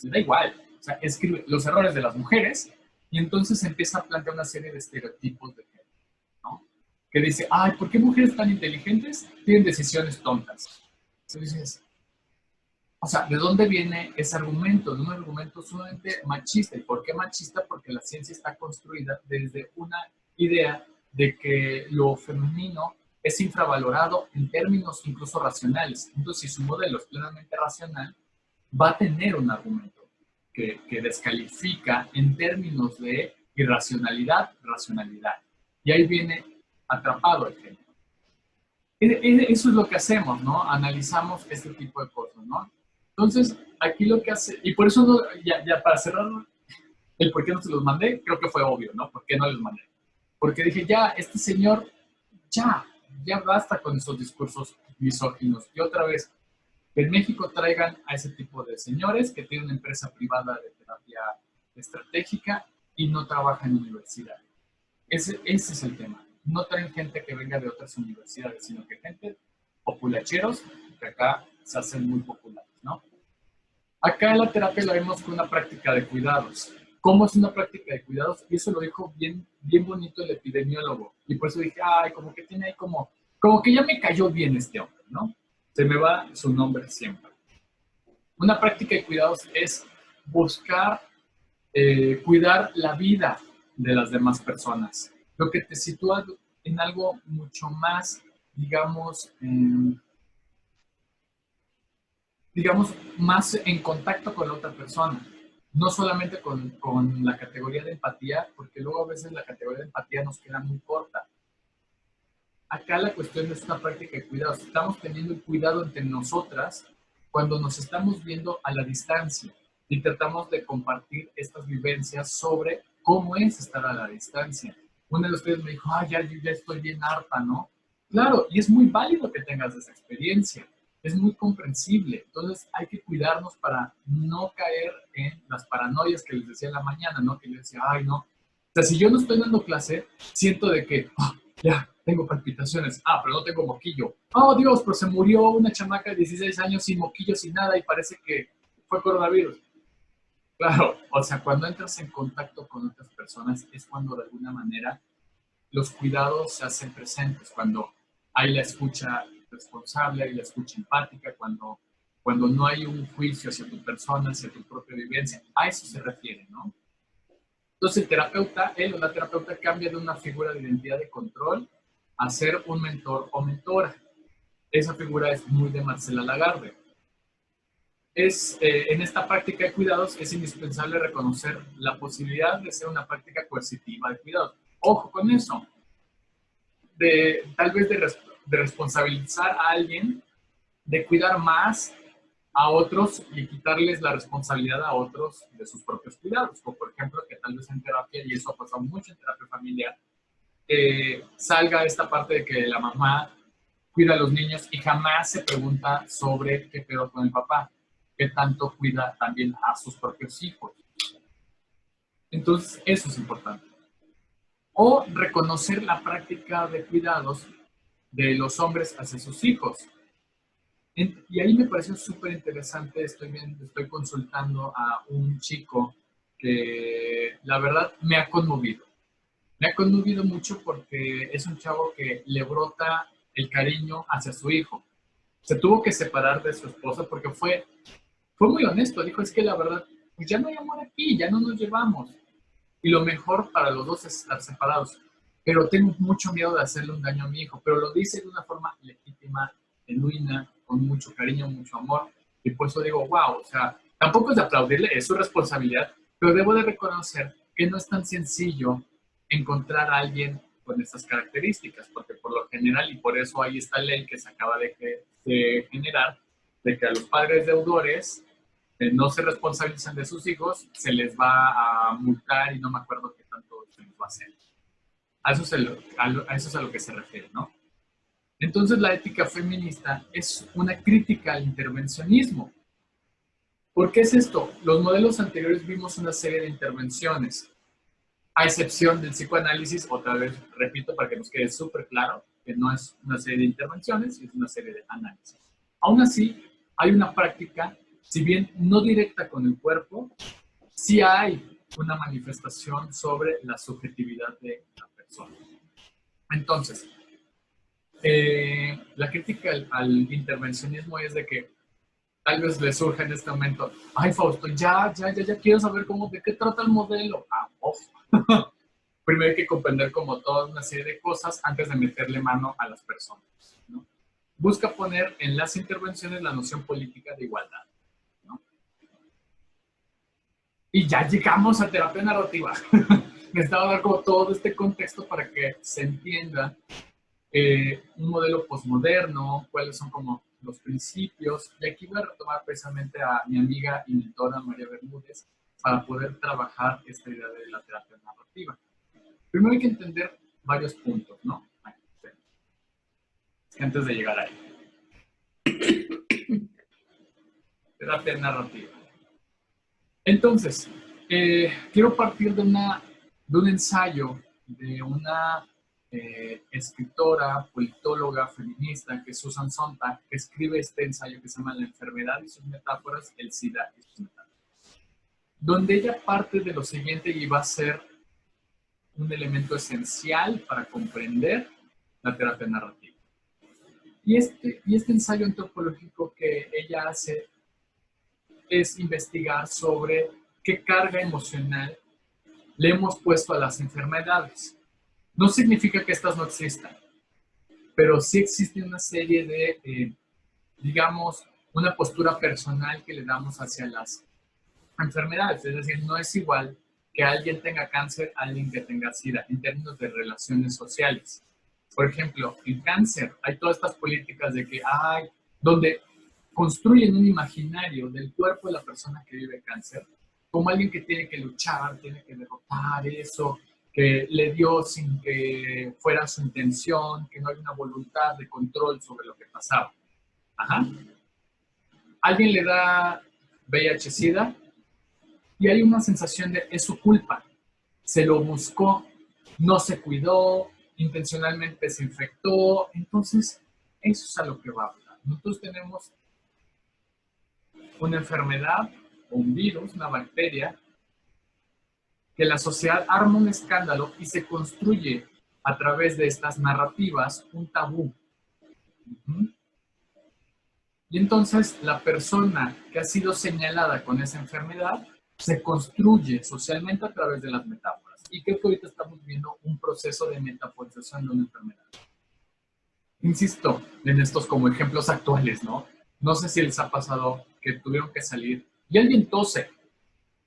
Speaker 1: da igual. O sea, escribe los errores de las mujeres Y entonces empieza a plantear una serie de estereotipos de género, ¿no? Que dice, ay, ¿por qué mujeres tan inteligentes tienen decisiones tontas? Entonces, o sea, ¿de dónde viene ese argumento? De un argumento sumamente machista. ¿Y por qué machista? Porque la ciencia está construida desde una idea de que lo femenino es infravalorado en términos incluso racionales. Entonces, si su modelo es plenamente racional, va a tener un argumento que descalifica en términos de irracionalidad, racionalidad. Y ahí viene atrapado el género. Eso es lo que hacemos, ¿no? Analizamos este tipo de cosas, ¿no? Entonces, aquí lo que hace, y por eso, no, ya para cerrar el por qué no se los mandé, creo que fue obvio, ¿no? ¿Por qué no les mandé? Porque dije, ya, este señor, ya basta con esos discursos misóginos. Y otra vez, que en México traigan a ese tipo de señores que tienen una empresa privada de terapia estratégica y no trabajan en universidad. Ese es el tema. No traen gente que venga de otras universidades, sino que gente populacheros que acá se hacen muy populares, ¿no? Acá en la terapia la vemos con una práctica de cuidados. ¿Cómo es una práctica de cuidados? Y eso lo dijo bien, bien bonito el epidemiólogo. Y por eso dije, ay, como que tiene ahí como que ya me cayó bien este hombre, ¿no? Se me va su nombre siempre. Una práctica de cuidados es buscar cuidar la vida de las demás personas, lo que te sitúa en algo mucho más, digamos, más en contacto con la otra persona, no solamente con la categoría de empatía, porque luego a veces la categoría de empatía nos queda muy corta. Acá la cuestión es una práctica de cuidado. Estamos teniendo el cuidado entre nosotras cuando nos estamos viendo a la distancia y tratamos de compartir estas vivencias sobre cómo es estar a la distancia. Uno de ustedes me dijo, yo ya estoy bien harta, ¿no? Claro, y es muy válido que tengas esa experiencia. Es muy comprensible. Entonces hay que cuidarnos para no caer en las paranoias que les decía en la mañana, ¿no? Que yo decía, ay, no. O sea, si yo no estoy dando clase, siento de que, ya, tengo palpitaciones. Pero no tengo moquillo. Oh, Dios, pero se murió una chamaca de 16 años sin moquillo, sin nada, y parece que fue coronavirus. Claro, o sea, cuando entras en contacto con otras personas es cuando de alguna manera los cuidados se hacen presentes, cuando hay la escucha responsable, hay la escucha empática, cuando no hay un juicio hacia tu persona, hacia tu propia vivencia. A eso se refiere, ¿no? Entonces el terapeuta, él o la terapeuta cambia de una figura de identidad de control a ser un mentor o mentora. Esa figura es muy de Marcela Lagarde. En esta práctica de cuidados es indispensable reconocer la posibilidad de ser una práctica coercitiva de cuidados. Ojo con eso, tal vez de responsabilizar a alguien, de cuidar más a otros y quitarles la responsabilidad a otros de sus propios cuidados. Como por ejemplo, que tal vez en terapia, y eso ha pasado mucho en terapia familiar, salga esta parte de que la mamá cuida a los niños y jamás se pregunta sobre qué pedo con el papá, qué tanto cuida también a sus propios hijos. Entonces, eso es importante. O reconocer la práctica de cuidados de los hombres hacia sus hijos. Y ahí me pareció súper interesante, estoy consultando a un chico que la verdad me ha conmovido. Me ha conmovido mucho porque es un chavo que le brota el cariño hacia su hijo. Se tuvo que separar de su esposa porque fue muy honesto. Dijo, es que la verdad, pues ya no hay amor aquí, ya no nos llevamos. Y lo mejor para los dos es estar separados. Pero tengo mucho miedo de hacerle un daño a mi hijo. Pero lo dice de una forma legítima, genuina, con mucho cariño, mucho amor. Y por eso digo, wow, o sea, tampoco es de aplaudirle, es su responsabilidad, pero debo de reconocer que no es tan sencillo encontrar a alguien con estas características, porque por lo general, y por eso hay esta ley que se acaba de generar, de que a los padres deudores no se responsabilizan de sus hijos, se les va a multar y no me acuerdo qué tanto se les va a hacer. A eso es a lo que se refiere, ¿no? Entonces la ética feminista es una crítica al intervencionismo. ¿Por qué es esto? Los modelos anteriores vimos una serie de intervenciones, a excepción del psicoanálisis, otra vez repito para que nos quede súper claro, que no es una serie de intervenciones, es una serie de análisis. Aún así, hay una práctica, si bien no directa con el cuerpo, sí hay una manifestación sobre la subjetividad de la persona. Entonces, la crítica al intervencionismo es de que tal vez le surja en este momento, ay Fausto, ya quiero saber de qué trata el modelo. Ah, off. Primero hay que comprender como toda una serie de cosas antes de meterle mano a las personas, ¿no? Busca poner en las intervenciones la noción política de igualdad, ¿no? Y ya llegamos a terapia narrativa. Necesitaba dar como todo este contexto para que se entienda un modelo posmoderno, cuáles son como los principios. Y aquí voy a retomar precisamente a mi amiga y mentora María Bermúdez para poder trabajar esta idea de la terapia narrativa. Primero hay que entender varios puntos, ¿no? Antes de llegar ahí. Terapia narrativa. Entonces, quiero partir de un ensayo de una escritora, politóloga, feminista, que es Susan Sontag, que escribe este ensayo que se llama La enfermedad y sus metáforas, el SIDA y sus metáforas, donde ella parte de lo siguiente y va a ser un elemento esencial para comprender la terapia narrativa. Y este ensayo antropológico que ella hace es investigar sobre qué carga emocional le hemos puesto a las enfermedades. No significa que estas no existan, pero sí existe una serie de, digamos, una postura personal que le damos hacia las enfermedades. Es decir, no es igual que alguien tenga cáncer a alguien que tenga SIDA en términos de relaciones sociales. Por ejemplo, en cáncer hay todas estas políticas de que hay, donde construyen un imaginario del cuerpo de la persona que vive cáncer como alguien que tiene que luchar, tiene que derrotar eso, que le dio sin que fuera su intención, que no hay una voluntad de control sobre lo que pasaba. Ajá. Alguien le da VIH-Sida y hay una sensación de es su culpa. Se lo buscó, no se cuidó, intencionalmente se infectó. Entonces, eso es a lo que va a hablar. Nosotros tenemos una enfermedad, un virus, una bacteria, que la sociedad arma un escándalo y se construye a través de estas narrativas un tabú. Y entonces la persona que ha sido señalada con esa enfermedad se construye socialmente a través de las metáforas. Y creo que ahorita estamos viendo un proceso de metaforización de una enfermedad. Insisto en estos como ejemplos actuales, ¿no? No sé si les ha pasado que tuvieron que salir y alguien tose.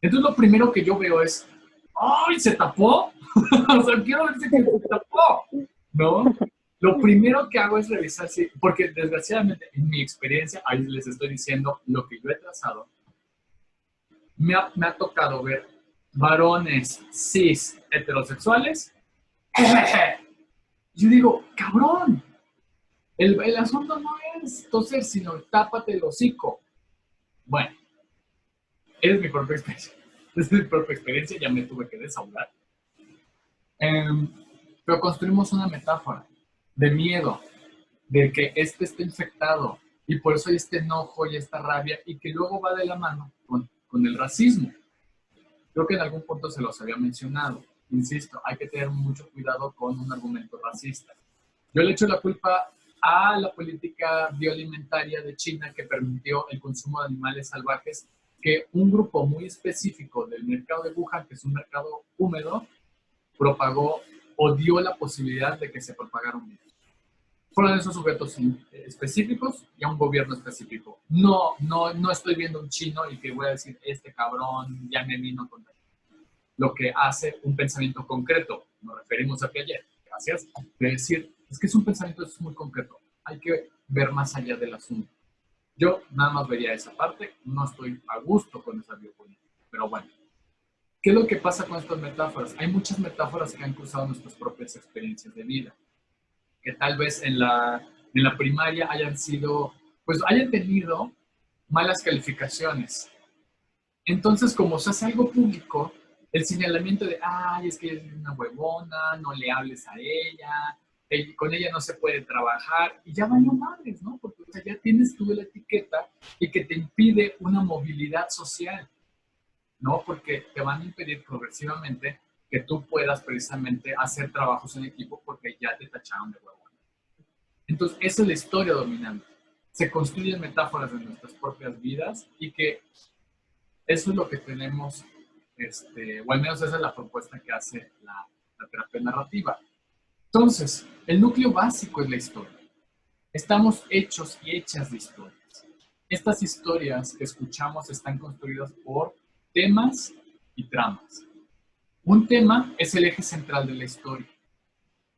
Speaker 1: Entonces lo primero que yo veo es, ¡ay, se tapó! O sea, quiero ver si se tapó, ¿no? Lo primero que hago es revisar si, porque desgraciadamente en mi experiencia, ahí les estoy diciendo lo que yo he trazado, me ha tocado ver varones cis heterosexuales. Yo digo, cabrón, el asunto no es toser, sino tápate el hocico. Bueno, es mi propia experiencia. Es mi propia experiencia, ya me tuve que desahogar. Pero construimos una metáfora de miedo, de que este está infectado y por eso hay este enojo y esta rabia y que luego va de la mano con el racismo. Creo que en algún punto se los había mencionado. Insisto, hay que tener mucho cuidado con un argumento racista. Yo le echo la culpa a la política bioalimentaria de China que permitió el consumo de animales salvajes, que un grupo muy específico del mercado de Wuhan, que es un mercado húmedo, propagó o dio la posibilidad de que se propagara un virus. Fueron esos sujetos específicos y a un gobierno específico. No estoy viendo un chino y que voy a decir, este cabrón ya me vino con lo que hace un pensamiento concreto. Nos referimos a ayer, gracias, de decir, es que es un pensamiento muy concreto. Hay que ver más allá del asunto. Yo nada más vería esa parte, no estoy a gusto con esa biopolítica, pero bueno. ¿Qué es lo que pasa con estas metáforas? Hay muchas metáforas que han cruzado nuestras propias experiencias de vida, que tal vez en la primaria hayan sido, pues hayan tenido malas calificaciones. Entonces, como se hace algo público, el señalamiento de, ay, es que es una huevona, no le hables a ella, con ella no se puede trabajar, y ya valió madres, ¿no? Porque o sea, ya tienes tú la etiqueta y que te impide una movilidad social. ¿no? Porque te van a impedir progresivamente que tú puedas precisamente hacer trabajos en equipo porque ya te tacharon de huevón. Entonces, esa es la historia dominante. Se construyen metáforas de nuestras propias vidas y que eso es lo que tenemos, o al menos esa es la propuesta que hace la terapia narrativa. Entonces, el núcleo básico es la historia. Estamos hechos y hechas de historias. Estas historias que escuchamos están construidas por temas y tramas. Un tema es el eje central de la historia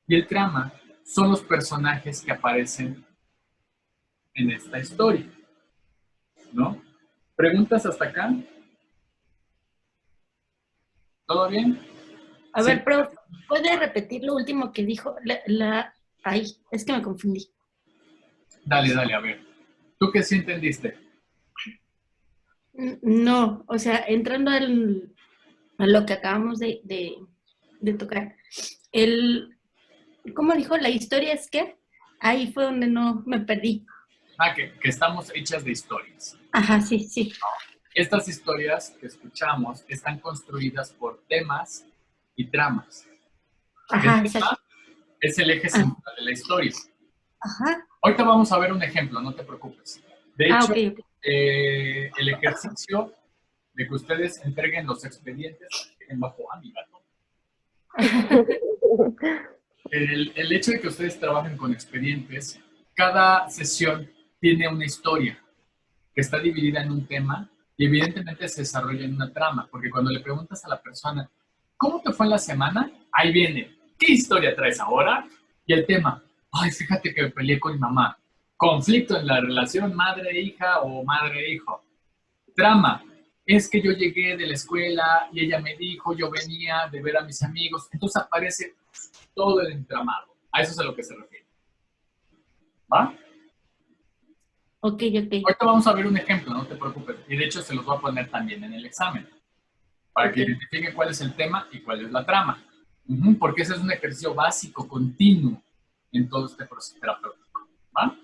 Speaker 1: y el trama son los personajes que aparecen en esta historia, ¿no? ¿Preguntas hasta acá? ¿Todo bien?
Speaker 2: A
Speaker 1: Sí.
Speaker 2: ver, pero ¿puede repetir lo último que dijo? Ay, es que me confundí.
Speaker 1: Dale, a ver. ¿Tú qué sí entendiste?
Speaker 2: No, o sea, entrando a lo que acabamos de tocar. ¿Cómo dijo? La historia es que ahí fue donde no me perdí.
Speaker 1: Que estamos hechas de historias.
Speaker 2: Ajá, sí, sí.
Speaker 1: Estas historias que escuchamos están construidas por temas y tramas.
Speaker 2: Ajá,
Speaker 1: El tema
Speaker 2: exacto.
Speaker 1: es el eje central de la historia.
Speaker 2: Ajá.
Speaker 1: Ahorita vamos a ver un ejemplo, no te preocupes. De hecho,
Speaker 2: Ok.
Speaker 1: el ejercicio de que ustedes entreguen los expedientes en bajo mi gato. El hecho de que ustedes trabajen con expedientes, cada sesión tiene una historia que está dividida en un tema y evidentemente se desarrolla en una trama, porque cuando le preguntas a la persona, ¿cómo te fue en la semana? Ahí viene, ¿qué historia traes ahora? Y el tema, ay, fíjate que me peleé con mi mamá. Conflicto en la relación madre-hija o madre-hijo. Trama, es que yo llegué de la escuela y ella me dijo, yo venía de ver a mis amigos. Entonces aparece todo el entramado. A eso es a lo que se refiere. ¿Va?
Speaker 2: Ok.
Speaker 1: Ahorita vamos a ver un ejemplo, no te preocupes. Y de hecho se los voy a poner también en el examen, para que identifiquen cuál es el tema y cuál es la trama. Porque ese es un ejercicio básico, continuo, en todo este proceso terapéutico. ¿Va?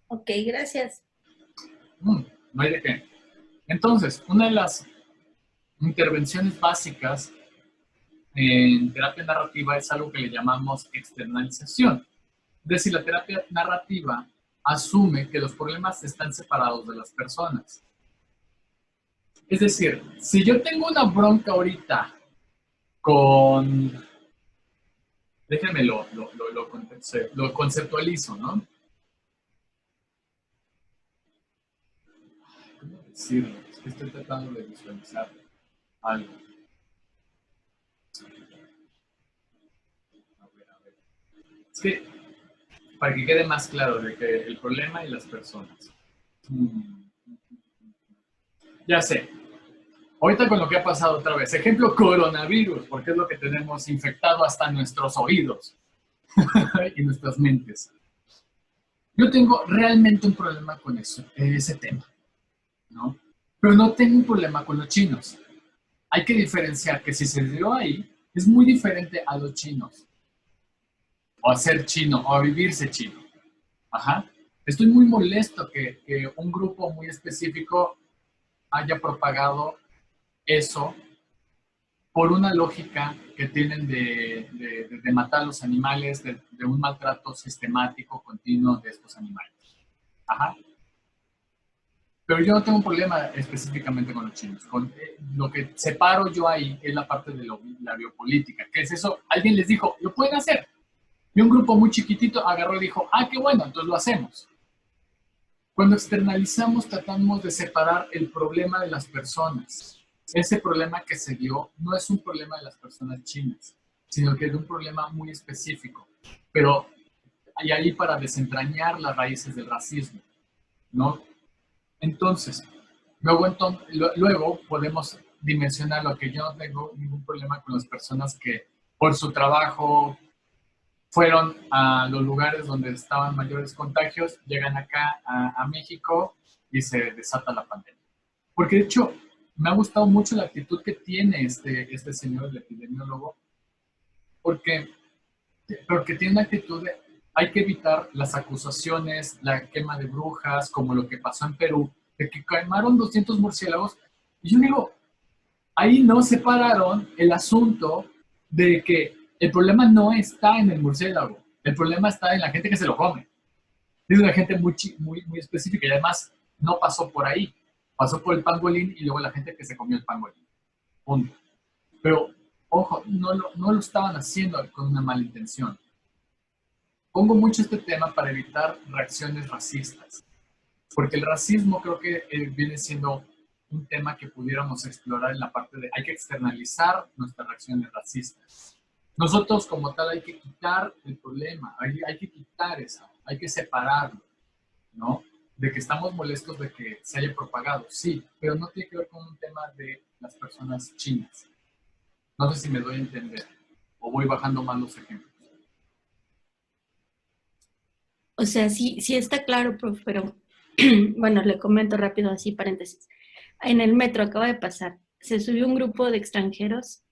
Speaker 2: Ok, gracias.
Speaker 1: No hay de qué. Entonces, una de las intervenciones básicas en terapia narrativa es algo que le llamamos externalización. Es decir, la terapia narrativa asume que los problemas están separados de las personas. Es decir, si yo tengo una bronca ahorita con... Déjenme lo conceptualizo, ¿no? ¿Cómo decirlo? Es que estoy tratando de visualizar algo. A ver. Es que, para que quede más claro de que el problema y las personas. Ya sé. Ahorita con lo que ha pasado otra vez. Ejemplo, coronavirus, porque es lo que tenemos infectado hasta nuestros oídos y nuestras mentes. Yo tengo realmente un problema con eso, ese tema, ¿no? Pero no tengo un problema con los chinos. Hay que diferenciar que si se dio ahí, es muy diferente a los chinos. O a ser chino, o a vivirse chino. Ajá. Estoy muy molesto que un grupo muy específico haya propagado eso por una lógica que tienen de matar a los animales, de un maltrato sistemático, continuo de estos animales. Ajá. Pero yo no tengo un problema específicamente con los chinos. Lo que separo yo ahí es la parte de la biopolítica. ¿Qué es eso? Alguien les dijo, lo pueden hacer. Y un grupo muy chiquitito agarró y dijo, ah, qué bueno, entonces lo hacemos. Cuando externalizamos, tratamos de separar el problema de las personas. Ese problema que se dio no es un problema de las personas chinas, sino que es un problema muy específico. Pero hay ahí para desentrañar las raíces del racismo, ¿no? Entonces, luego podemos dimensionar lo que yo no tengo ningún problema con las personas que por su trabajo fueron a los lugares donde estaban mayores contagios, llegan acá a México y se desata la pandemia. Porque de hecho, me ha gustado mucho la actitud que tiene este señor, el epidemiólogo, porque tiene una actitud de hay que evitar las acusaciones, la quema de brujas, como lo que pasó en Perú, de que quemaron 200 murciélagos. Y yo digo, ahí no separaron el asunto de que el problema no está en el murciélago, el problema está en la gente que se lo come. Es una gente muy específica y además no pasó por ahí. Pasó por el pangolín y luego la gente que se comió el pangolín. Punto. Pero, ojo, no lo estaban haciendo con una mala intención. Pongo mucho este tema para evitar reacciones racistas, porque el racismo creo que viene siendo un tema que pudiéramos explorar en la parte de hay que externalizar nuestras reacciones racistas. Nosotros como tal hay que quitar el problema, hay que quitar eso, hay que separarlo, ¿no? De que estamos molestos de que se haya propagado, sí, pero no tiene que ver con un tema de las personas chinas. No sé si me doy a entender o voy bajando más los ejemplos.
Speaker 2: O sea, sí, sí está claro, profe, pero bueno, le comento rápido así, paréntesis. En el metro acaba de pasar, se subió un grupo de extranjeros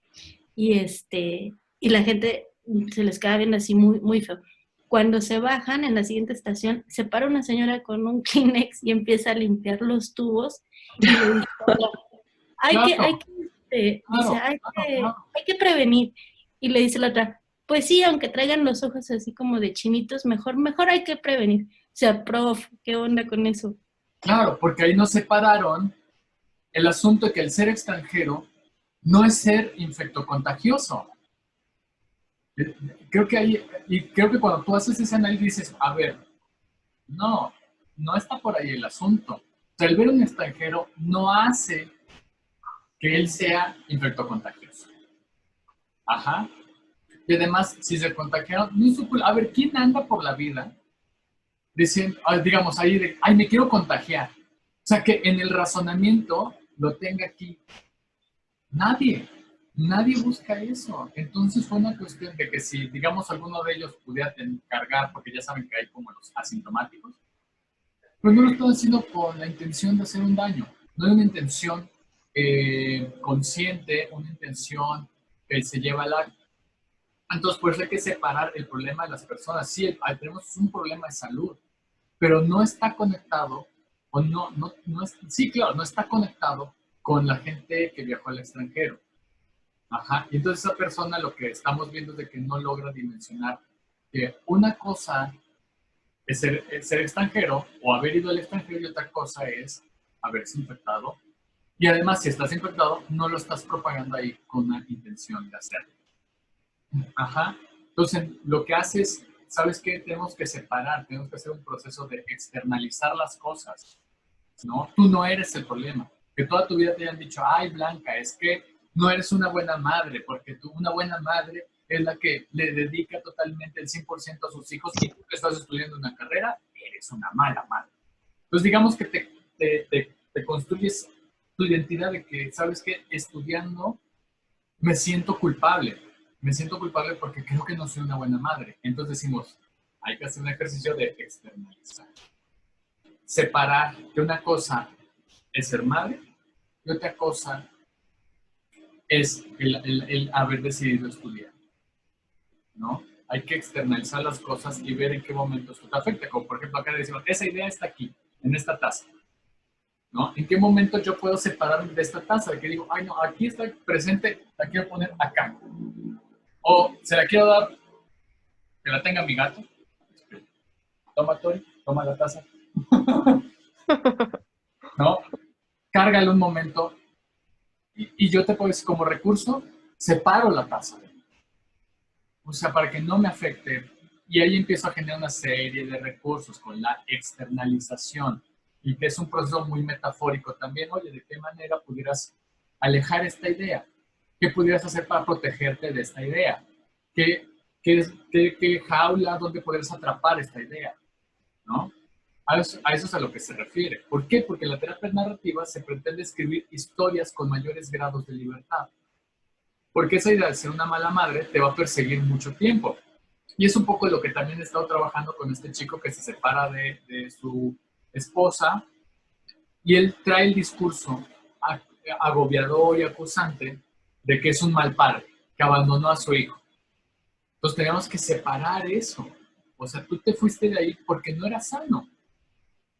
Speaker 2: y y la gente se les queda viendo así muy, muy feo. Cuando se bajan en la siguiente estación, se para una señora con un Kleenex y empieza a limpiar los tubos y le dice,
Speaker 1: Claro,
Speaker 2: dice,
Speaker 1: claro, claro, claro.
Speaker 2: hay que prevenir. Y le dice la otra, pues sí, aunque traigan los ojos así como de chinitos, mejor hay que prevenir. O sea, prof, ¿qué onda con eso?
Speaker 1: Claro, porque ahí nos separaron el asunto de que el ser extranjero no es ser infectocontagioso. Creo que ahí, y creo que cuando tú haces ese análisis dices, a ver, no, no está por ahí el asunto. O sea, el ver un extranjero no hace que él sea infectocontagioso. Ajá. Y además, si se contagiaron, no es su culpa. A ver, ¿quién anda por la vida diciendo, digamos, ahí de, ay, me quiero contagiar? O sea, que en el razonamiento lo tenga aquí. Nadie, nadie busca eso. Entonces fue una cuestión de que si, digamos, alguno de ellos pudiera cargar, porque ya saben que hay como los asintomáticos, pues no lo están haciendo con la intención de hacer un daño. No hay una intención consciente, una intención que se lleva al acto. Entonces, por eso hay que separar el problema de las personas. Sí, tenemos un problema de salud, pero no está conectado, o no es, sí, claro, no está conectado con la gente que viajó al extranjero. Ajá. Y entonces esa persona lo que estamos viendo es de que no logra dimensionar que una cosa es ser extranjero o haber ido al extranjero y otra cosa es haberse infectado. Y además, si estás infectado, no lo estás propagando ahí con una intención de hacerlo. Ajá. Entonces, lo que haces, ¿sabes qué? Tenemos que separar, tenemos que hacer un proceso de externalizar las cosas, ¿no? Tú no eres el problema. Que toda tu vida te hayan dicho, ay, Blanca, es que no eres una buena madre, porque tú, una buena madre es la que le dedica totalmente el 100% a sus hijos y tú que estás estudiando una carrera, eres una mala madre. Entonces, digamos que te construyes tu identidad de que, ¿sabes qué? Estudiando me siento culpable. Me siento culpable porque creo que no soy una buena madre. Entonces decimos, hay que hacer un ejercicio de externalizar. Separar que una cosa es ser madre y otra cosa es el haber decidido estudiar, ¿no? Hay que externalizar las cosas y ver en qué momento esto te afecta. Como por ejemplo acá decimos, esa idea está aquí, en esta taza, ¿no? ¿En qué momento yo puedo separarme de esta taza? De que digo, ay no, aquí está presente, la quiero poner acá. O se la quiero dar, que la tenga mi gato. Toma, Tori, toma la taza. ¿No? Cárgale un momento y yo te puedo decir, como recurso, separo la taza. O sea, para que no me afecte. Y ahí empiezo a generar una serie de recursos con la externalización. Y que es un proceso muy metafórico también. Oye, ¿de qué manera pudieras alejar esta idea? ¿Qué pudieras hacer para protegerte de esta idea? ¿Qué jaula donde podrías atrapar esta idea? ¿No? A eso es a lo que se refiere. ¿Por qué? Porque en la terapia narrativa se pretende escribir historias con mayores grados de libertad. Porque esa idea de ser una mala madre te va a perseguir mucho tiempo. Y es un poco lo que también he estado trabajando con este chico que se separa de su esposa y él trae el discurso agobiador y acusante de que es un mal padre, que abandonó a su hijo. Entonces tenemos que separar eso. O sea, tú te fuiste de ahí porque no era sano.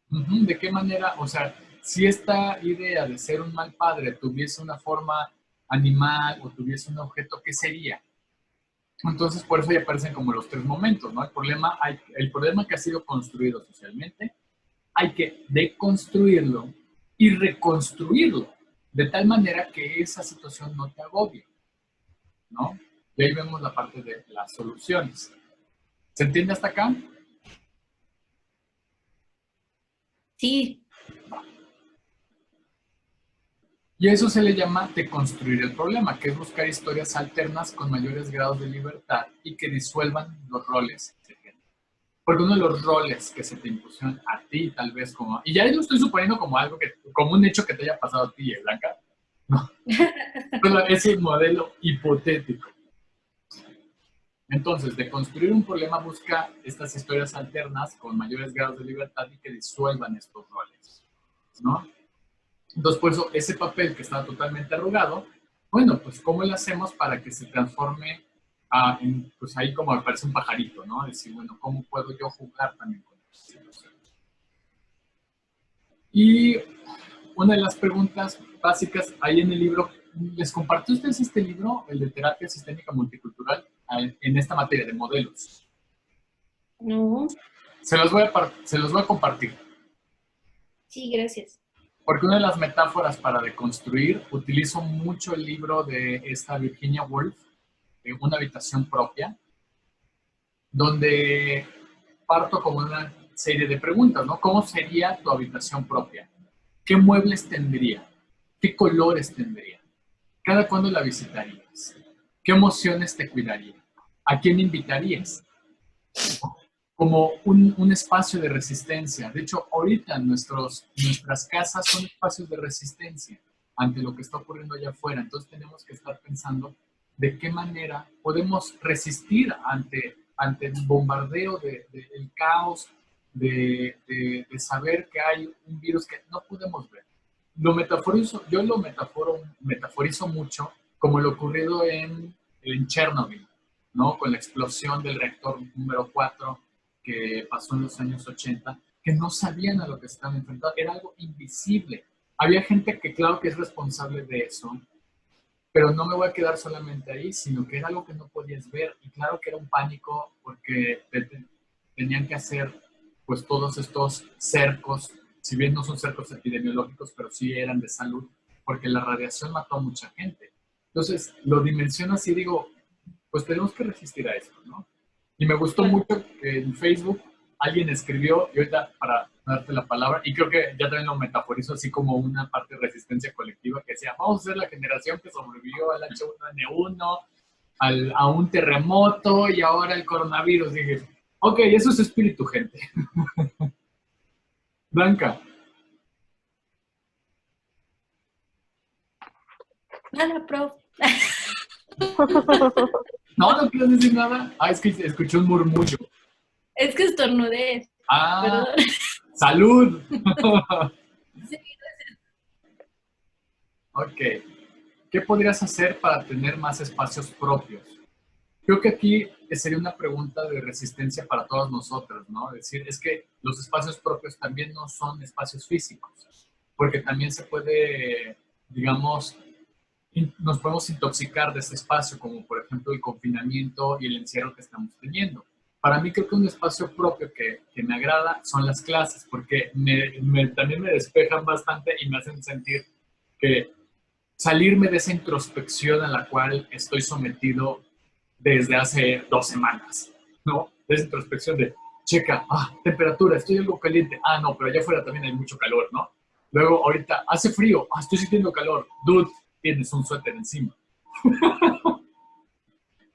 Speaker 1: ¿De qué manera? O sea, si esta idea de ser un mal padre tuviese una forma animal o tuviese un objeto, ¿qué sería? Entonces, por eso ya aparecen como los tres momentos, ¿no? El problema que ha sido construido socialmente, hay que deconstruirlo y reconstruirlo, de tal manera que esa situación no te agobie, ¿no? Y ahí vemos la parte de las soluciones. ¿Se entiende hasta acá?
Speaker 2: Sí.
Speaker 1: Y a eso se le llama deconstruir el problema, que es buscar historias alternas con mayores grados de libertad y que disuelvan los roles de género. Porque uno de los roles que se te impusieron a ti, tal vez como... Y ya lo estoy suponiendo como algo que, como un hecho que te haya pasado a ti, Blanca. No. Pero es un modelo hipotético. Entonces, de construir un problema busca estas historias alternas con mayores grados de libertad y que disuelvan estos roles, ¿no? Entonces, por eso, ese papel que está totalmente arrugado, bueno, pues, ¿cómo lo hacemos para que se transforme pues ahí como aparece un pajarito, ¿no? Decir, bueno, ¿cómo puedo yo jugar también con esta situación? Y una de las preguntas básicas ahí en el libro, ¿les compartió ustedes este libro, el de terapia sistémica multicultural, en esta materia de modelos?
Speaker 2: No.
Speaker 1: Se los voy a compartir.
Speaker 2: Sí, gracias.
Speaker 1: Porque una de las metáforas para deconstruir, utilizo mucho el libro de esta Virginia Woolf, de Una habitación propia, donde parto como una serie de preguntas, ¿no? ¿Cómo sería tu habitación propia? ¿Qué muebles tendría? ¿Qué colores tendría? ¿Cada cuándo la visitarías? ¿Qué emociones te cuidaría? ¿A quién invitarías? Como un espacio de resistencia. De hecho, ahorita nuestras casas son espacios de resistencia ante lo que está ocurriendo allá afuera. Entonces tenemos que estar pensando de qué manera podemos resistir ante el bombardeo del caos, de saber que hay un virus que no podemos ver. Yo lo metaforizo mucho como lo ocurrido en Chernobyl, ¿no? Con la explosión del reactor número 4 que pasó en los años 80, que no sabían a lo que estaban enfrentando. Era algo invisible. Había gente que claro que es responsable de eso, pero no me voy a quedar solamente ahí, sino que era algo que no podías ver. Y claro que era un pánico porque tenían que hacer pues todos estos cercos, si bien no son cercos epidemiológicos, pero sí eran de salud, porque la radiación mató a mucha gente. Entonces, lo dimensiono así, digo, pues tenemos que resistir a esto, ¿no? Y me gustó mucho que en Facebook alguien escribió, y ahorita para darte la palabra, y creo que ya también lo metaforizo así como una parte de resistencia colectiva, que decía, vamos a ser la generación que sobrevivió al H1N1, a un terremoto y ahora el coronavirus. Y dije, ok, eso es espíritu, gente. Blanca.
Speaker 2: Nada, prof.
Speaker 1: No, no quiero decir nada. Ah, es que escuché un murmullo.
Speaker 2: Es que estornudé.
Speaker 1: Ah,
Speaker 2: Perdón.
Speaker 1: salud.
Speaker 2: Sí.
Speaker 1: Ok. ¿Qué podrías hacer para tener más espacios propios? Creo que aquí sería una pregunta de resistencia para todos nosotros, ¿no? Decir, es que los espacios propios también no son espacios físicos, porque también se puede, digamos, nos podemos intoxicar de ese espacio, como por ejemplo el confinamiento y el encierro que estamos teniendo. Para mí creo que un espacio propio que me agrada son las clases, porque también me despejan bastante y me hacen sentir que salirme de esa introspección a la cual estoy sometido desde hace 2 semanas, ¿no? De esa introspección de, checa, temperatura, estoy algo caliente, no, pero allá afuera también hay mucho calor, ¿no? Luego, ahorita, hace frío, estoy sintiendo calor, dude, tienes un suéter encima.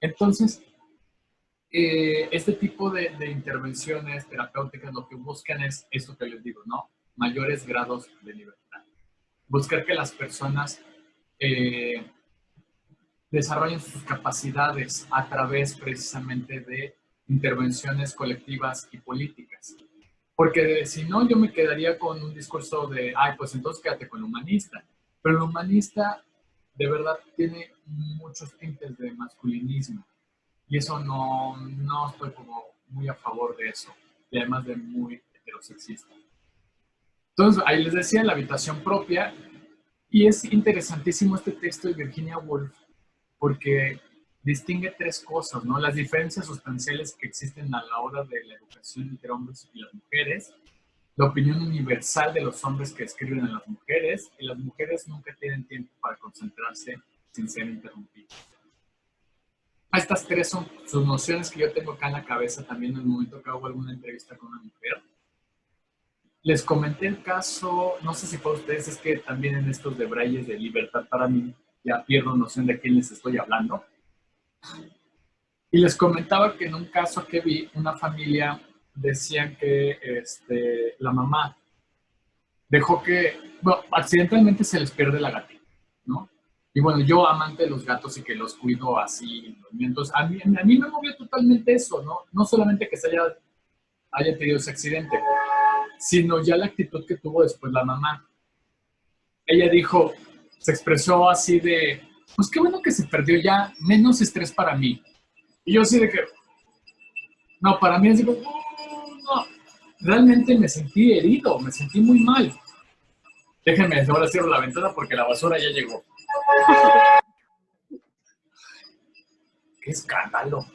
Speaker 1: Entonces, este tipo de intervenciones terapéuticas lo que buscan es esto que les digo, ¿no? Mayores grados de libertad. Buscar que las personas desarrollen sus capacidades a través precisamente de intervenciones colectivas y políticas. Porque si no, yo me quedaría con un discurso de, pues entonces quédate con el humanista. Pero el humanista de verdad tiene muchos tintes de masculinismo. Y eso no estoy como muy a favor de eso. Y además de muy heterosexista. Entonces, ahí les decía, la habitación propia. Y es interesantísimo este texto de Virginia Woolf porque distingue tres cosas, ¿no? Las diferencias sustanciales que existen a la hora de la educación entre hombres y las mujeres, la opinión universal de los hombres que escriben a las mujeres, y las mujeres nunca tienen tiempo para concentrarse sin ser interrumpidas. Estas tres son sus nociones que yo tengo acá en la cabeza también en el momento que hago alguna entrevista con una mujer. Les comenté el caso, no sé si para ustedes, es que también en estos debrayes de libertad para mí ya pierdo noción de quién les estoy hablando. Y les comentaba que en un caso que vi, una familia decían que la mamá dejó que, bueno, accidentalmente se les pierde la gatita, ¿no? Y bueno, yo amante de los gatos y que los cuido así, entonces a mí me movió totalmente eso, ¿no? No solamente que se haya tenido ese accidente, sino ya la actitud que tuvo después la mamá. Ella dijo, se expresó así de, pues qué bueno que se perdió ya, menos estrés para mí. Y yo así de que, no, para mí así como, no, realmente me sentí herido, me sentí muy mal. Déjenme, ahora cierro la ventana porque la basura ya llegó. ¡Qué escándalo!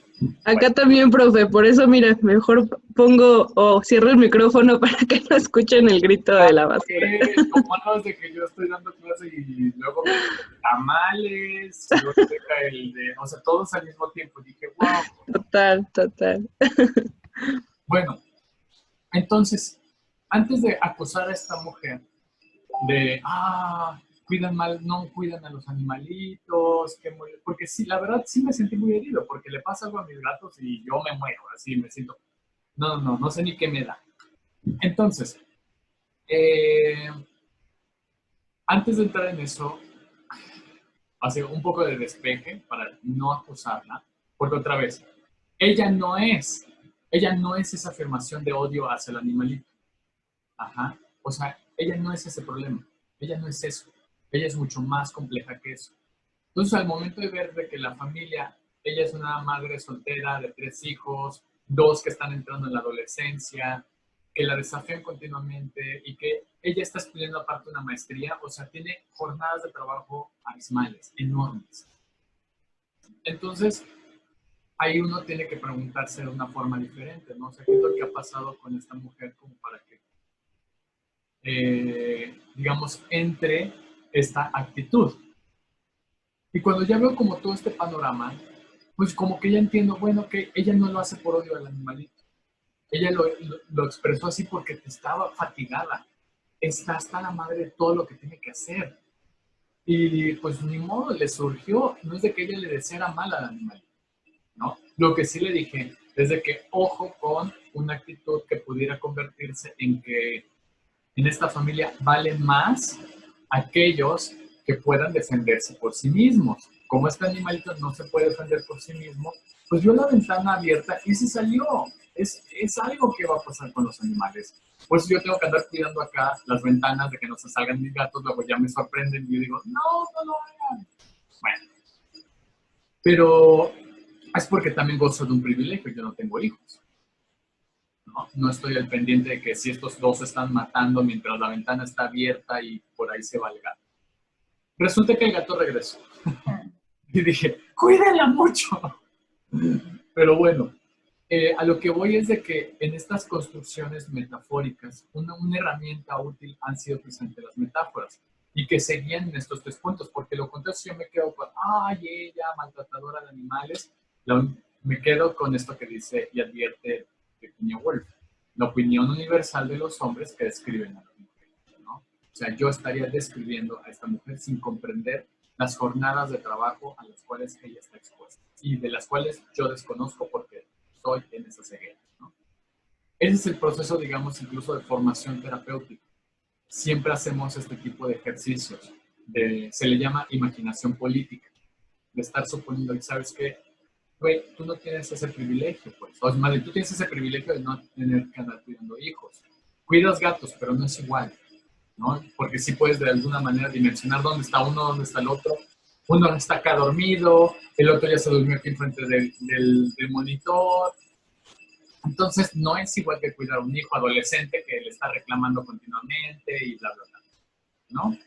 Speaker 3: Acá también, profe, por eso, mira, mejor pongo o cierro el micrófono para que no escuchen el grito de la basura.
Speaker 1: Como hablas de que yo estoy dando clase y luego me tamales, y luego deja el de, o sea, todos al mismo tiempo. Dije, wow.
Speaker 3: Total.
Speaker 1: Bueno, entonces, antes de acusar a esta mujer de, cuidan mal, no cuidan a los animalitos, porque sí, la verdad sí me sentí muy herido, porque le pasa algo a mis gatos y yo me muero, así me siento, no sé ni qué me da. Entonces, antes de entrar en eso, hacer un poco de despeje para no acusarla, porque otra vez, ella no es esa afirmación de odio hacia el animalito. Ajá. O sea, ella no es ese problema. Ella no es eso. Ella es mucho más compleja que eso. Entonces, al momento de ver de que la familia, ella es una madre soltera de 3 hijos, 2 que están entrando en la adolescencia, que la desafían continuamente y que ella está estudiando aparte una maestría, o sea, tiene jornadas de trabajo abismales, enormes. Entonces, ahí uno tiene que preguntarse de una forma diferente, ¿no? O sea, ¿qué es lo que ha pasado con esta mujer como para que digamos, entre esta actitud? Y cuando ya veo como todo este panorama, pues como que ya entiendo, bueno, que ella no lo hace por odio al animalito. Ella lo expresó así porque estaba fatigada. Está hasta la madre de todo lo que tiene que hacer. Y pues ni modo, le surgió, no es de que ella le deseara mal al animalito, ¿no? Lo que sí le dije es de que ojo con una actitud que pudiera convertirse en que en esta familia valen más aquellos que puedan defenderse por sí mismos. Como este animalito no se puede defender por sí mismo, pues vio la ventana abierta y se salió. Es algo que va a pasar con los animales. Por eso yo tengo que andar cuidando acá las ventanas de que no se salgan mis gatos, luego ya me sorprenden y yo digo, no lo hagan. Bueno, pero es porque también gozo de un privilegio, yo no tengo hijos. No estoy al pendiente de que si estos dos están matando mientras la ventana está abierta y por ahí se va el gato. Resulta que el gato regresó. Y dije, cuídenla mucho. Pero bueno, a lo que voy es de que en estas construcciones metafóricas, una herramienta útil han sido precisamente las metáforas y que seguían en estos 3 puntos, porque lo contrario si yo me quedo con, ella maltratadora de animales, me quedo con esto que dice y advierte Virginia Woolf, la opinión universal de los hombres que describen a las mujeres, ¿no? O sea, yo estaría describiendo a esta mujer sin comprender las jornadas de trabajo a las cuales ella está expuesta y de las cuales yo desconozco porque estoy en esa ceguera, ¿no? Ese es el proceso, digamos, incluso de formación terapéutica. Siempre hacemos este tipo de ejercicios. Se le llama imaginación política, de estar suponiendo, y sabes que, güey, tú no tienes ese privilegio, pues. O sea, tú tienes ese privilegio de no tener que andar cuidando hijos. Cuidas gatos, pero no es igual, ¿no? Porque sí puedes de alguna manera dimensionar dónde está uno, dónde está el otro. Uno está acá dormido, el otro ya se durmió aquí enfrente del monitor. Entonces, no es igual que cuidar a un hijo adolescente que le está reclamando continuamente y bla, bla, bla, ¿no?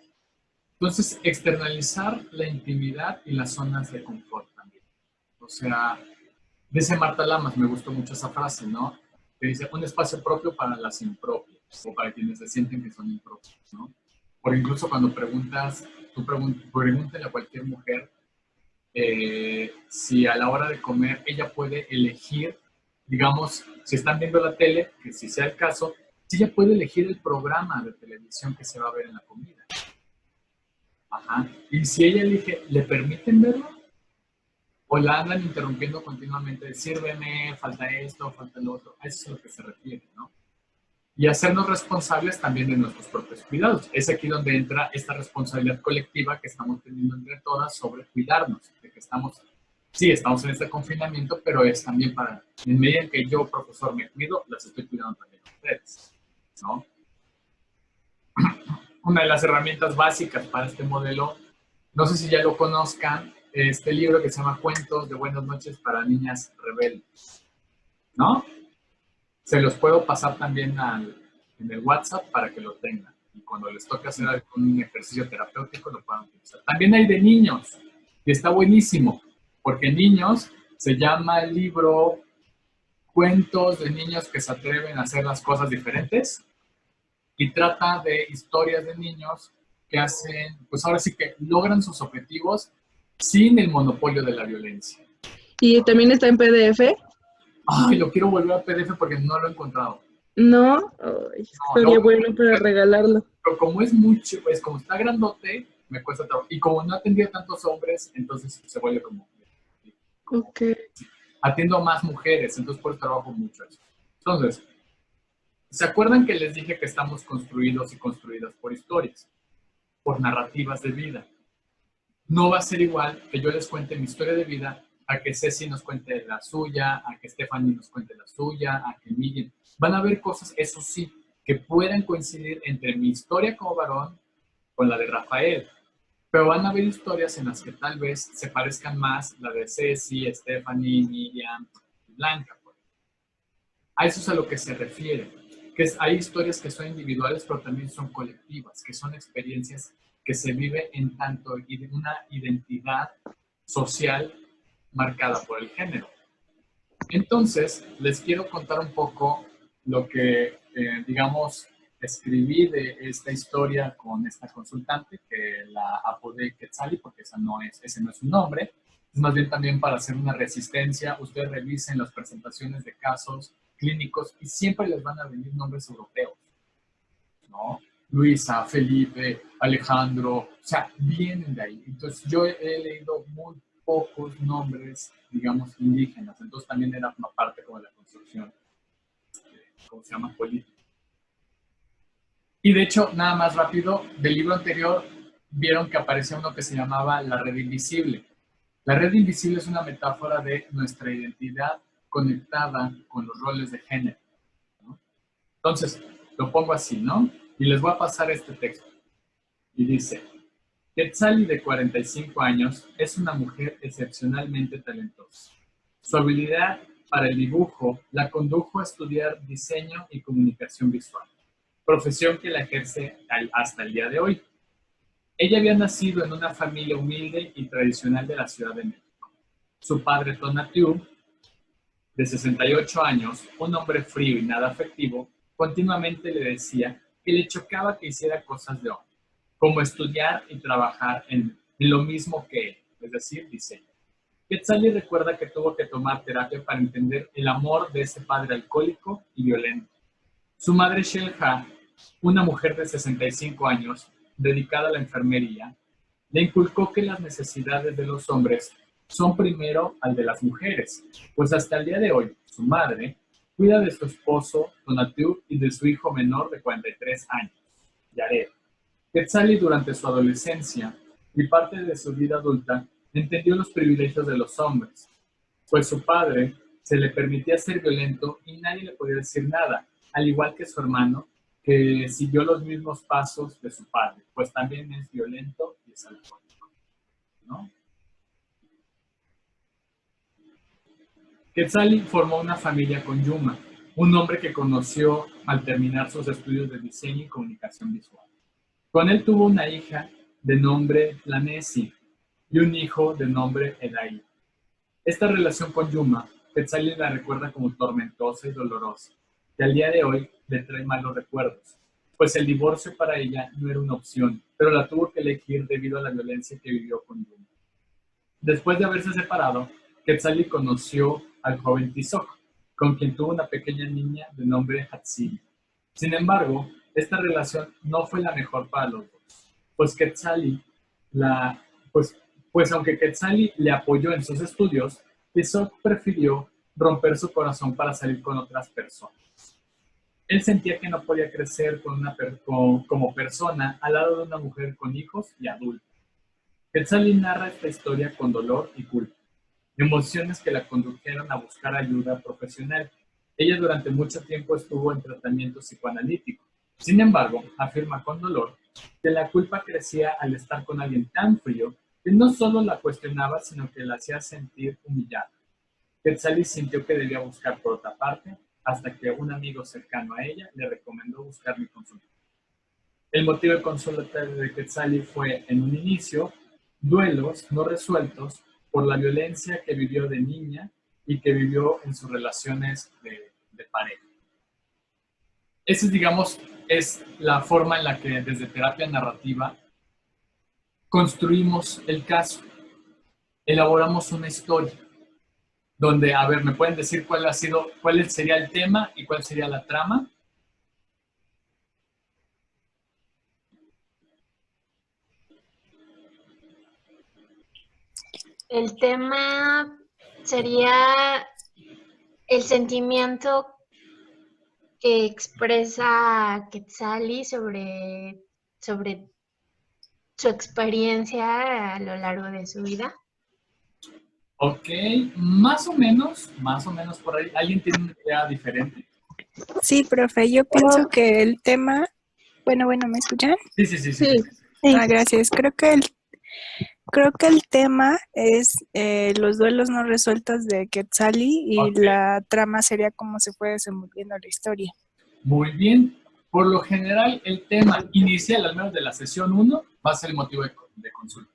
Speaker 1: Entonces, externalizar la intimidad y las zonas de confort también. O sea, dice Marta Lamas, me gustó mucho esa frase, ¿no? Que dice, un espacio propio para las impropias, o para quienes se sienten que son impropios, ¿no? Por incluso cuando preguntas, pregúntale a cualquier mujer si a la hora de comer ella puede elegir, digamos, si están viendo la tele, que si sea el caso, si ella puede elegir el programa de televisión que se va a ver en la comida. Ajá. Y si ella elige, ¿le permiten verlo? O la andan interrumpiendo continuamente, sírveme, falta esto, falta lo otro. A eso es a lo que se refiere, ¿no? Y hacernos responsables también de nuestros propios cuidados. Es aquí donde entra esta responsabilidad colectiva que estamos teniendo entre todas sobre cuidarnos, de que estamos, sí, estamos en este confinamiento, pero es también para, en medida en que yo, profesor, me cuido, las estoy cuidando también a ustedes, ¿no? Una de las herramientas básicas para este modelo, no sé si ya lo conozcan, este libro que se llama Cuentos de Buenas Noches para Niñas Rebeldes, ¿no? Se los puedo pasar también en el WhatsApp para que lo tengan. Y cuando les toque hacer algún ejercicio terapéutico lo puedan utilizar. También hay de niños, y está buenísimo, porque niños se llama el libro Cuentos de niños que se atreven a hacer las cosas diferentes, y trata de historias de niños que hacen, pues ahora sí que logran sus objetivos sin el monopolio de la violencia.
Speaker 3: ¿Y también está en PDF?
Speaker 1: Ay, lo quiero volver a PDF porque no lo he encontrado.
Speaker 3: No, ay, estaría bueno para regalarlo.
Speaker 1: Pero como es mucho, pues como está grandote, me cuesta trabajo. Y como no atendía a tantos hombres, entonces se vuelve como
Speaker 3: Ok.
Speaker 1: atiendo a más mujeres, entonces por eso trabajo mucho eso. Entonces, ¿se acuerdan que les dije que estamos construidos y construidas por historias, por narrativas de vida? No va a ser igual que yo les cuente mi historia de vida a que Ceci nos cuente la suya, a que Stephanie nos cuente la suya, a que Miguel. Van a haber cosas, eso sí, que puedan coincidir entre mi historia como varón con la de Rafael. Pero van a haber historias en las que tal vez se parezcan más la de Ceci, Stephanie, Miriam y Blanca. A eso es a lo que se refiere. Que hay historias que son individuales, pero también son colectivas, que son experiencias que se vive en tanto una identidad social marcada por el género. Entonces, les quiero contar un poco lo que, digamos, escribí de esta historia con esta consultante, que la apodé Quetzali, porque ese no es su nombre. Es más bien también para hacer una resistencia. Ustedes revisen las presentaciones de casos clínicos y siempre les van a venir nombres europeos, ¿no? Luisa, Felipe, Alejandro, o sea, vienen de ahí. Entonces, yo he leído muy pocos nombres, digamos, indígenas. Entonces, también era una parte como de la construcción, ¿cómo se llama? Política. Y de hecho, nada más rápido, del libro anterior, vieron que aparecía uno que se llamaba La Red Invisible. La red invisible es una metáfora de nuestra identidad conectada con los roles de género, ¿no? Entonces, lo pongo así, ¿no? Y les voy a pasar este texto. Y dice, Quetzali, de 45 años, es una mujer excepcionalmente talentosa. Su habilidad para el dibujo la condujo a estudiar diseño y comunicación visual, profesión que la ejerce hasta el día de hoy. Ella había nacido en una familia humilde y tradicional de la Ciudad de México. Su padre, Tonatiuh, de 68 años, un hombre frío y nada afectivo, continuamente le decía que le chocaba que hiciera cosas de hombre, como estudiar y trabajar en lo mismo que él, es decir, diseño. Quetzali recuerda que tuvo que tomar terapia para entender el amor de ese padre alcohólico y violento. Su madre, Shelha, una mujer de 65 años, dedicada a la enfermería, le inculcó que las necesidades de los hombres son primero al de las mujeres, pues hasta el día de hoy, su madre cuida de su esposo, Tonatiuh, y de su hijo menor de 43 años, Yared. Quetzali, durante su adolescencia y parte de su vida adulta, entendió los privilegios de los hombres, pues su padre se le permitía ser violento y nadie le podía decir nada, al igual que su hermano, que siguió los mismos pasos de su padre, pues también es violento y es alcohólico, ¿no? Quetzali formó una familia con Yuma, un hombre que conoció al terminar sus estudios de diseño y comunicación visual. Con él tuvo una hija de nombre Planesi y un hijo de nombre Edai. Esta relación con Yuma, Quetzalli la recuerda como tormentosa y dolorosa, que al día de hoy le trae malos recuerdos, pues el divorcio para ella no era una opción, pero la tuvo que elegir debido a la violencia que vivió con Yuma. Después de haberse separado, Quetzalli conoció al joven Tizoc, con quien tuvo una pequeña niña de nombre Hatsini. Sin embargo, esta relación no fue la mejor para los dos, pues Quetzalli pues aunque Quetzalli le apoyó en sus estudios, Tizoc prefirió romper su corazón para salir con otras personas. Él sentía que no podía crecer como persona al lado de una mujer con hijos y adulta. Quetzalli narra esta historia con dolor y culpa, emociones que la condujeron a buscar ayuda profesional. Ella durante mucho tiempo estuvo en tratamiento psicoanalítico. Sin embargo, afirma con dolor que la culpa crecía al estar con alguien tan frío que no solo la cuestionaba, sino que la hacía sentir humillada. Quetzalli sintió que debía buscar por otra parte, hasta que un amigo cercano a ella le recomendó buscar mi consulta. El motivo de consulta de Quetzalli fue, en un inicio, duelos no resueltos por la violencia que vivió de niña y que vivió en sus relaciones de pareja. Esa, digamos, es la forma en la que desde terapia narrativa construimos el caso, elaboramos una historia, donde, a ver, ¿me pueden decir cuál sería el tema y cuál sería la trama?
Speaker 4: El tema sería el sentimiento que expresa Quetzalli sobre su experiencia a lo largo de su vida.
Speaker 1: Ok, más o menos por ahí. ¿Alguien tiene una idea diferente?
Speaker 5: Sí, profe, yo pienso que el tema... Bueno, ¿me escuchan?
Speaker 1: Sí.
Speaker 5: Ah, gracias. Creo que el tema es los duelos no resueltos de Quetzalli y
Speaker 1: Ok.
Speaker 5: la trama sería cómo se fue desenvolviendo la historia.
Speaker 1: Muy bien. Por lo general, el tema inicial, al menos de la sesión 1, va a ser el motivo de consulta.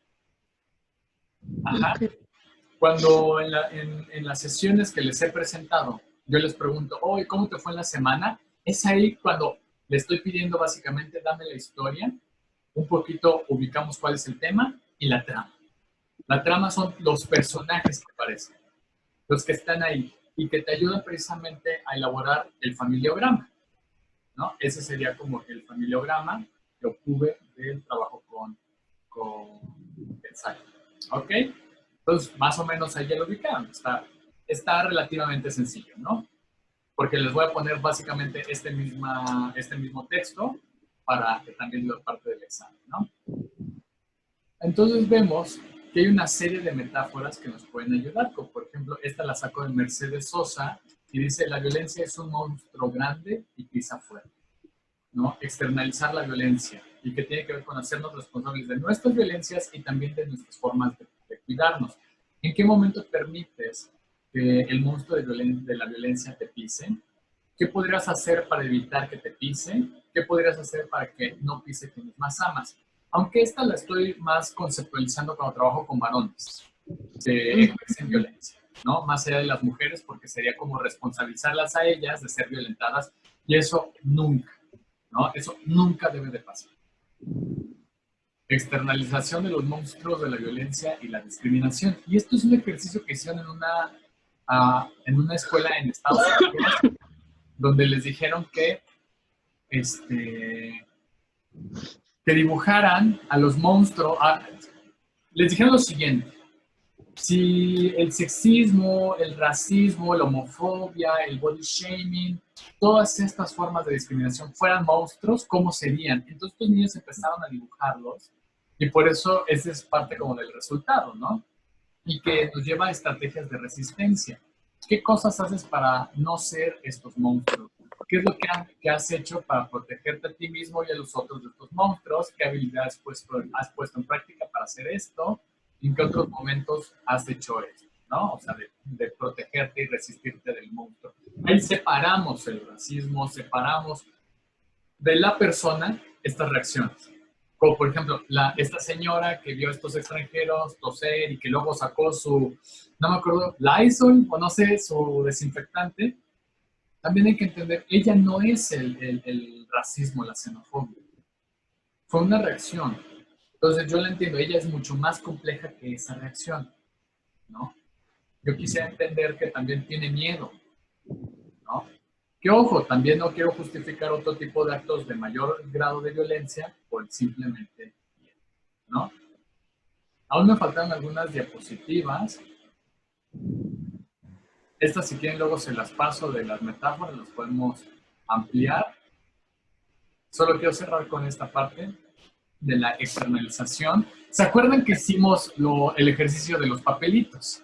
Speaker 1: Ajá. Cuando en las sesiones que les he presentado, yo les pregunto, oye, ¿cómo te fue en la semana? Es ahí cuando le estoy pidiendo básicamente, dame la historia, un poquito ubicamos cuál es el tema y la trama. La trama son los personajes que aparecen, los que están ahí y que te ayudan precisamente a elaborar el familiograma, ¿no? Ese sería como el familiograma que obtuve del trabajo con Quetzalli. ¿Ok? Entonces, más o menos ahí ya lo ubicaron. Está relativamente sencillo, ¿no? Porque les voy a poner básicamente este mismo texto para que también lo parte del examen, ¿no? Entonces vemos que hay una serie de metáforas que nos pueden ayudar, como por ejemplo, esta la saco de Mercedes Sosa y dice, la violencia es un monstruo grande y pisa fuerte, ¿no? Externalizar la violencia y que tiene que ver con hacernos responsables de nuestras violencias y también de nuestras formas de cuidarnos. ¿En qué momento permites que el monstruo de la violencia te pise? ¿Qué podrías hacer para evitar que te pise? ¿Qué podrías hacer para que no pise quienes más amas? Aunque esta la estoy más conceptualizando cuando trabajo con varones que ejercen violencia, ¿no? Más allá de las mujeres, porque sería como responsabilizarlas a ellas de ser violentadas y eso nunca, ¿no? Eso nunca debe de pasar. Externalización de los monstruos de la violencia y la discriminación. Y esto es un ejercicio que hicieron en una escuela en Estados Unidos, donde les dijeron que dibujaran a los monstruos. Les dijeron lo siguiente: si el sexismo, el racismo, la homofobia, el body shaming, todas estas formas de discriminación fueran monstruos, ¿cómo serían? Entonces estos niños empezaron a dibujarlos y por eso ese es parte como del resultado, ¿no? Y que nos lleva a estrategias de resistencia. ¿Qué cosas haces para no ser estos monstruos? ¿Qué es lo que has hecho para protegerte a ti mismo y a los otros de estos monstruos? ¿Qué habilidades has puesto en práctica para hacer esto? ¿En qué otros momentos has hecho esto? ¿No? O sea, de protegerte y resistirte del monstruo. Ahí separamos el racismo, separamos de la persona estas reacciones. Como por ejemplo, esta señora que vio a estos extranjeros toser y que luego sacó su, no me acuerdo, Lysol o no sé, su desinfectante. También hay que entender, ella no es el racismo, la xenofobia. Fue una reacción. Entonces yo la entiendo, ella es mucho más compleja que esa reacción, ¿no? Yo quisiera entender que también tiene miedo, ¿no? Que ojo, también no quiero justificar otro tipo de actos de mayor grado de violencia por simplemente miedo, ¿no? Aún me faltan algunas diapositivas. Estas, si quieren, luego se las paso de las metáforas, las podemos ampliar. Solo quiero cerrar con esta parte de la externalización. ¿Se acuerdan que hicimos el ejercicio de los papelitos?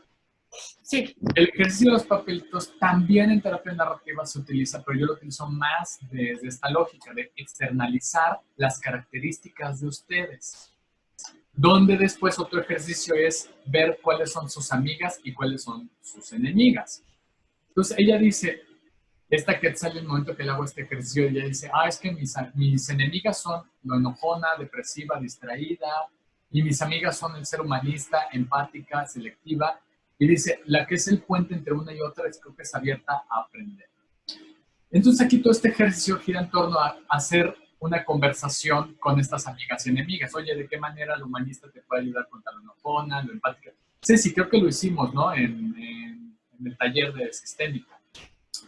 Speaker 2: Sí.
Speaker 1: El ejercicio de los papelitos también en terapia narrativa se utiliza, pero yo lo utilizo más desde esta lógica de externalizar las características de ustedes. Donde después otro ejercicio es ver cuáles son sus amigas y cuáles son sus enemigas. Entonces ella dice, esta Quetzal, en el momento que le hago este ejercicio, ella dice, es que mis enemigas son lo enojona, depresiva, distraída, y mis amigas son el ser humanista, empática, selectiva. Y dice, la que es el puente entre una y otra es creo que es abierta a aprender. Entonces aquí todo este ejercicio gira en torno a hacer una conversación con estas amigas y enemigas. Oye, ¿de qué manera el humanista te puede ayudar contra lo enojona, lo empática? Sí, creo que lo hicimos, ¿no? En el taller de sistémica.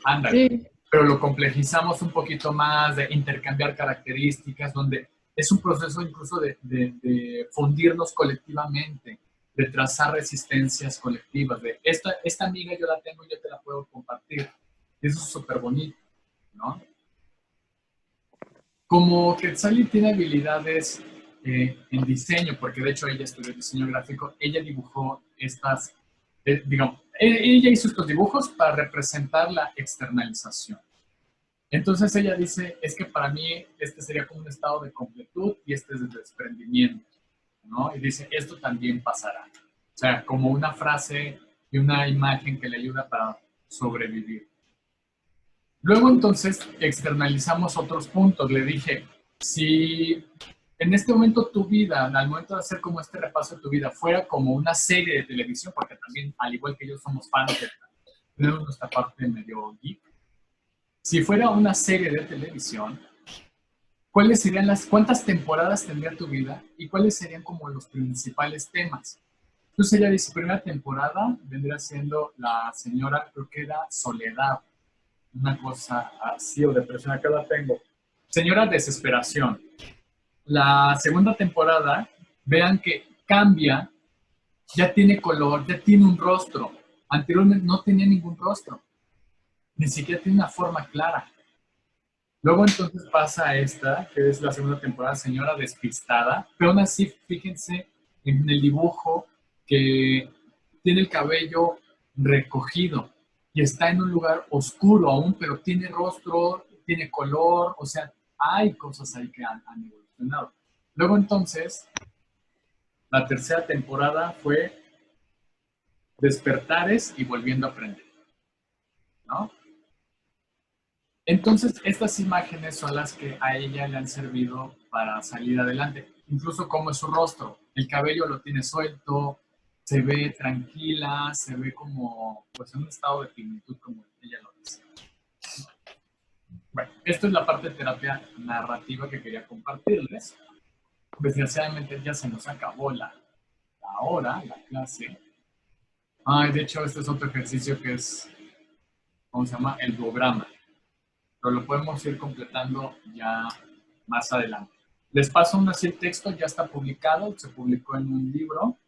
Speaker 1: Ándale. Sí. Pero lo complejizamos un poquito más, de intercambiar características, donde es un proceso incluso de fundirnos colectivamente, de trazar resistencias colectivas, de esta amiga yo la tengo y yo te la puedo compartir. Eso es súper bonito, ¿no? Como Quetzali tiene habilidades en diseño, porque de hecho ella estudió diseño gráfico, ella dibujó estas, ella hizo estos dibujos para representar la externalización. Entonces ella dice, es que para mí este sería como un estado de completud y este es de desprendimiento, ¿no? Y dice, esto también pasará. O sea, como una frase y una imagen que le ayuda para sobrevivir. Luego entonces externalizamos otros puntos. Le dije, si en este momento tu vida, al momento de hacer como este repaso de tu vida, fuera como una serie de televisión, porque también, al igual que yo, somos fans de nuestra parte medio geek. Si fuera una serie de televisión, ¿cuáles serían cuántas temporadas tendría tu vida y cuáles serían como los principales temas? Entonces ella dice, primera temporada vendría siendo la señora, creo que era Soledad, una cosa así, o depresión, acá la tengo. Señora Desesperación. La segunda temporada, vean que cambia, ya tiene color, ya tiene un rostro. Anteriormente no tenía ningún rostro, ni siquiera tiene una forma clara. Luego entonces pasa esta, que es la segunda temporada, Señora Despistada, pero aún así, fíjense en el dibujo que tiene el cabello recogido y está en un lugar oscuro aún, pero tiene rostro, tiene color, o sea, hay cosas ahí que han evolucionado. Luego entonces, la tercera temporada fue Despertares y Volviendo a Aprender, ¿no? Entonces, estas imágenes son las que a ella le han servido para salir adelante. Incluso como es su rostro, el cabello lo tiene suelto, se ve tranquila, se ve como pues, en un estado de plenitud, como ella lo dice. Bueno, esto es la parte de terapia narrativa que quería compartirles. Desgraciadamente ya se nos acabó la hora, la clase. De hecho, este es otro ejercicio que es, ¿cómo se llama? El duograma. Pero lo podemos ir completando ya más adelante. Les paso así el texto, ya está publicado, se publicó en un libro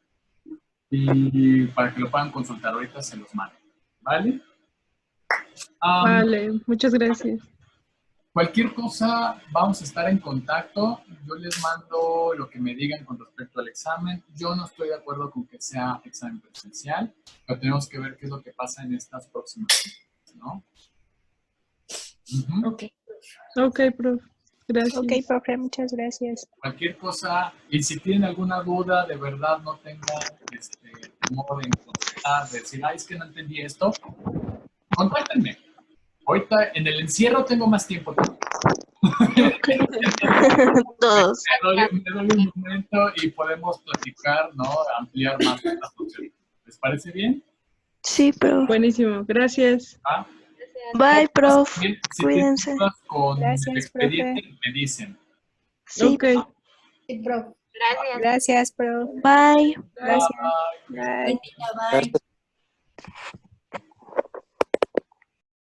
Speaker 1: y para que lo puedan consultar ahorita se los mando, ¿vale?
Speaker 3: Vale, muchas gracias.
Speaker 1: Cualquier cosa, vamos a estar en contacto. Yo les mando lo que me digan con respecto al examen. Yo no estoy de acuerdo con que sea examen presencial, pero tenemos que ver qué es lo que pasa en estas próximas semanas, ¿no?
Speaker 2: Ok.
Speaker 3: Ok, profe. Gracias.
Speaker 5: Ok, profe, muchas gracias.
Speaker 1: Cualquier cosa, y si tienen alguna duda, de verdad no tengan temor en contestar, de decir, es que no entendí esto, contáctenme. Ahorita en el encierro tengo más tiempo también.
Speaker 4: Todos.
Speaker 1: Me doy un momento y podemos platicar, ¿no? Ampliar más esta función. ¿Les parece bien?
Speaker 5: Sí, prof.
Speaker 3: Buenísimo, gracias.
Speaker 1: ¿Ah?
Speaker 5: Bye, prof.
Speaker 1: Bien, si
Speaker 5: Cuídense.
Speaker 1: tienen dudas con
Speaker 5: Gracias,
Speaker 1: el expediente, me dicen.
Speaker 5: Sí,
Speaker 3: Ok.
Speaker 2: Sí, prof.
Speaker 4: Gracias.
Speaker 5: gracias, prof. Bye. Gracias.
Speaker 1: Bye.
Speaker 5: Bye.
Speaker 2: Buen día, bye.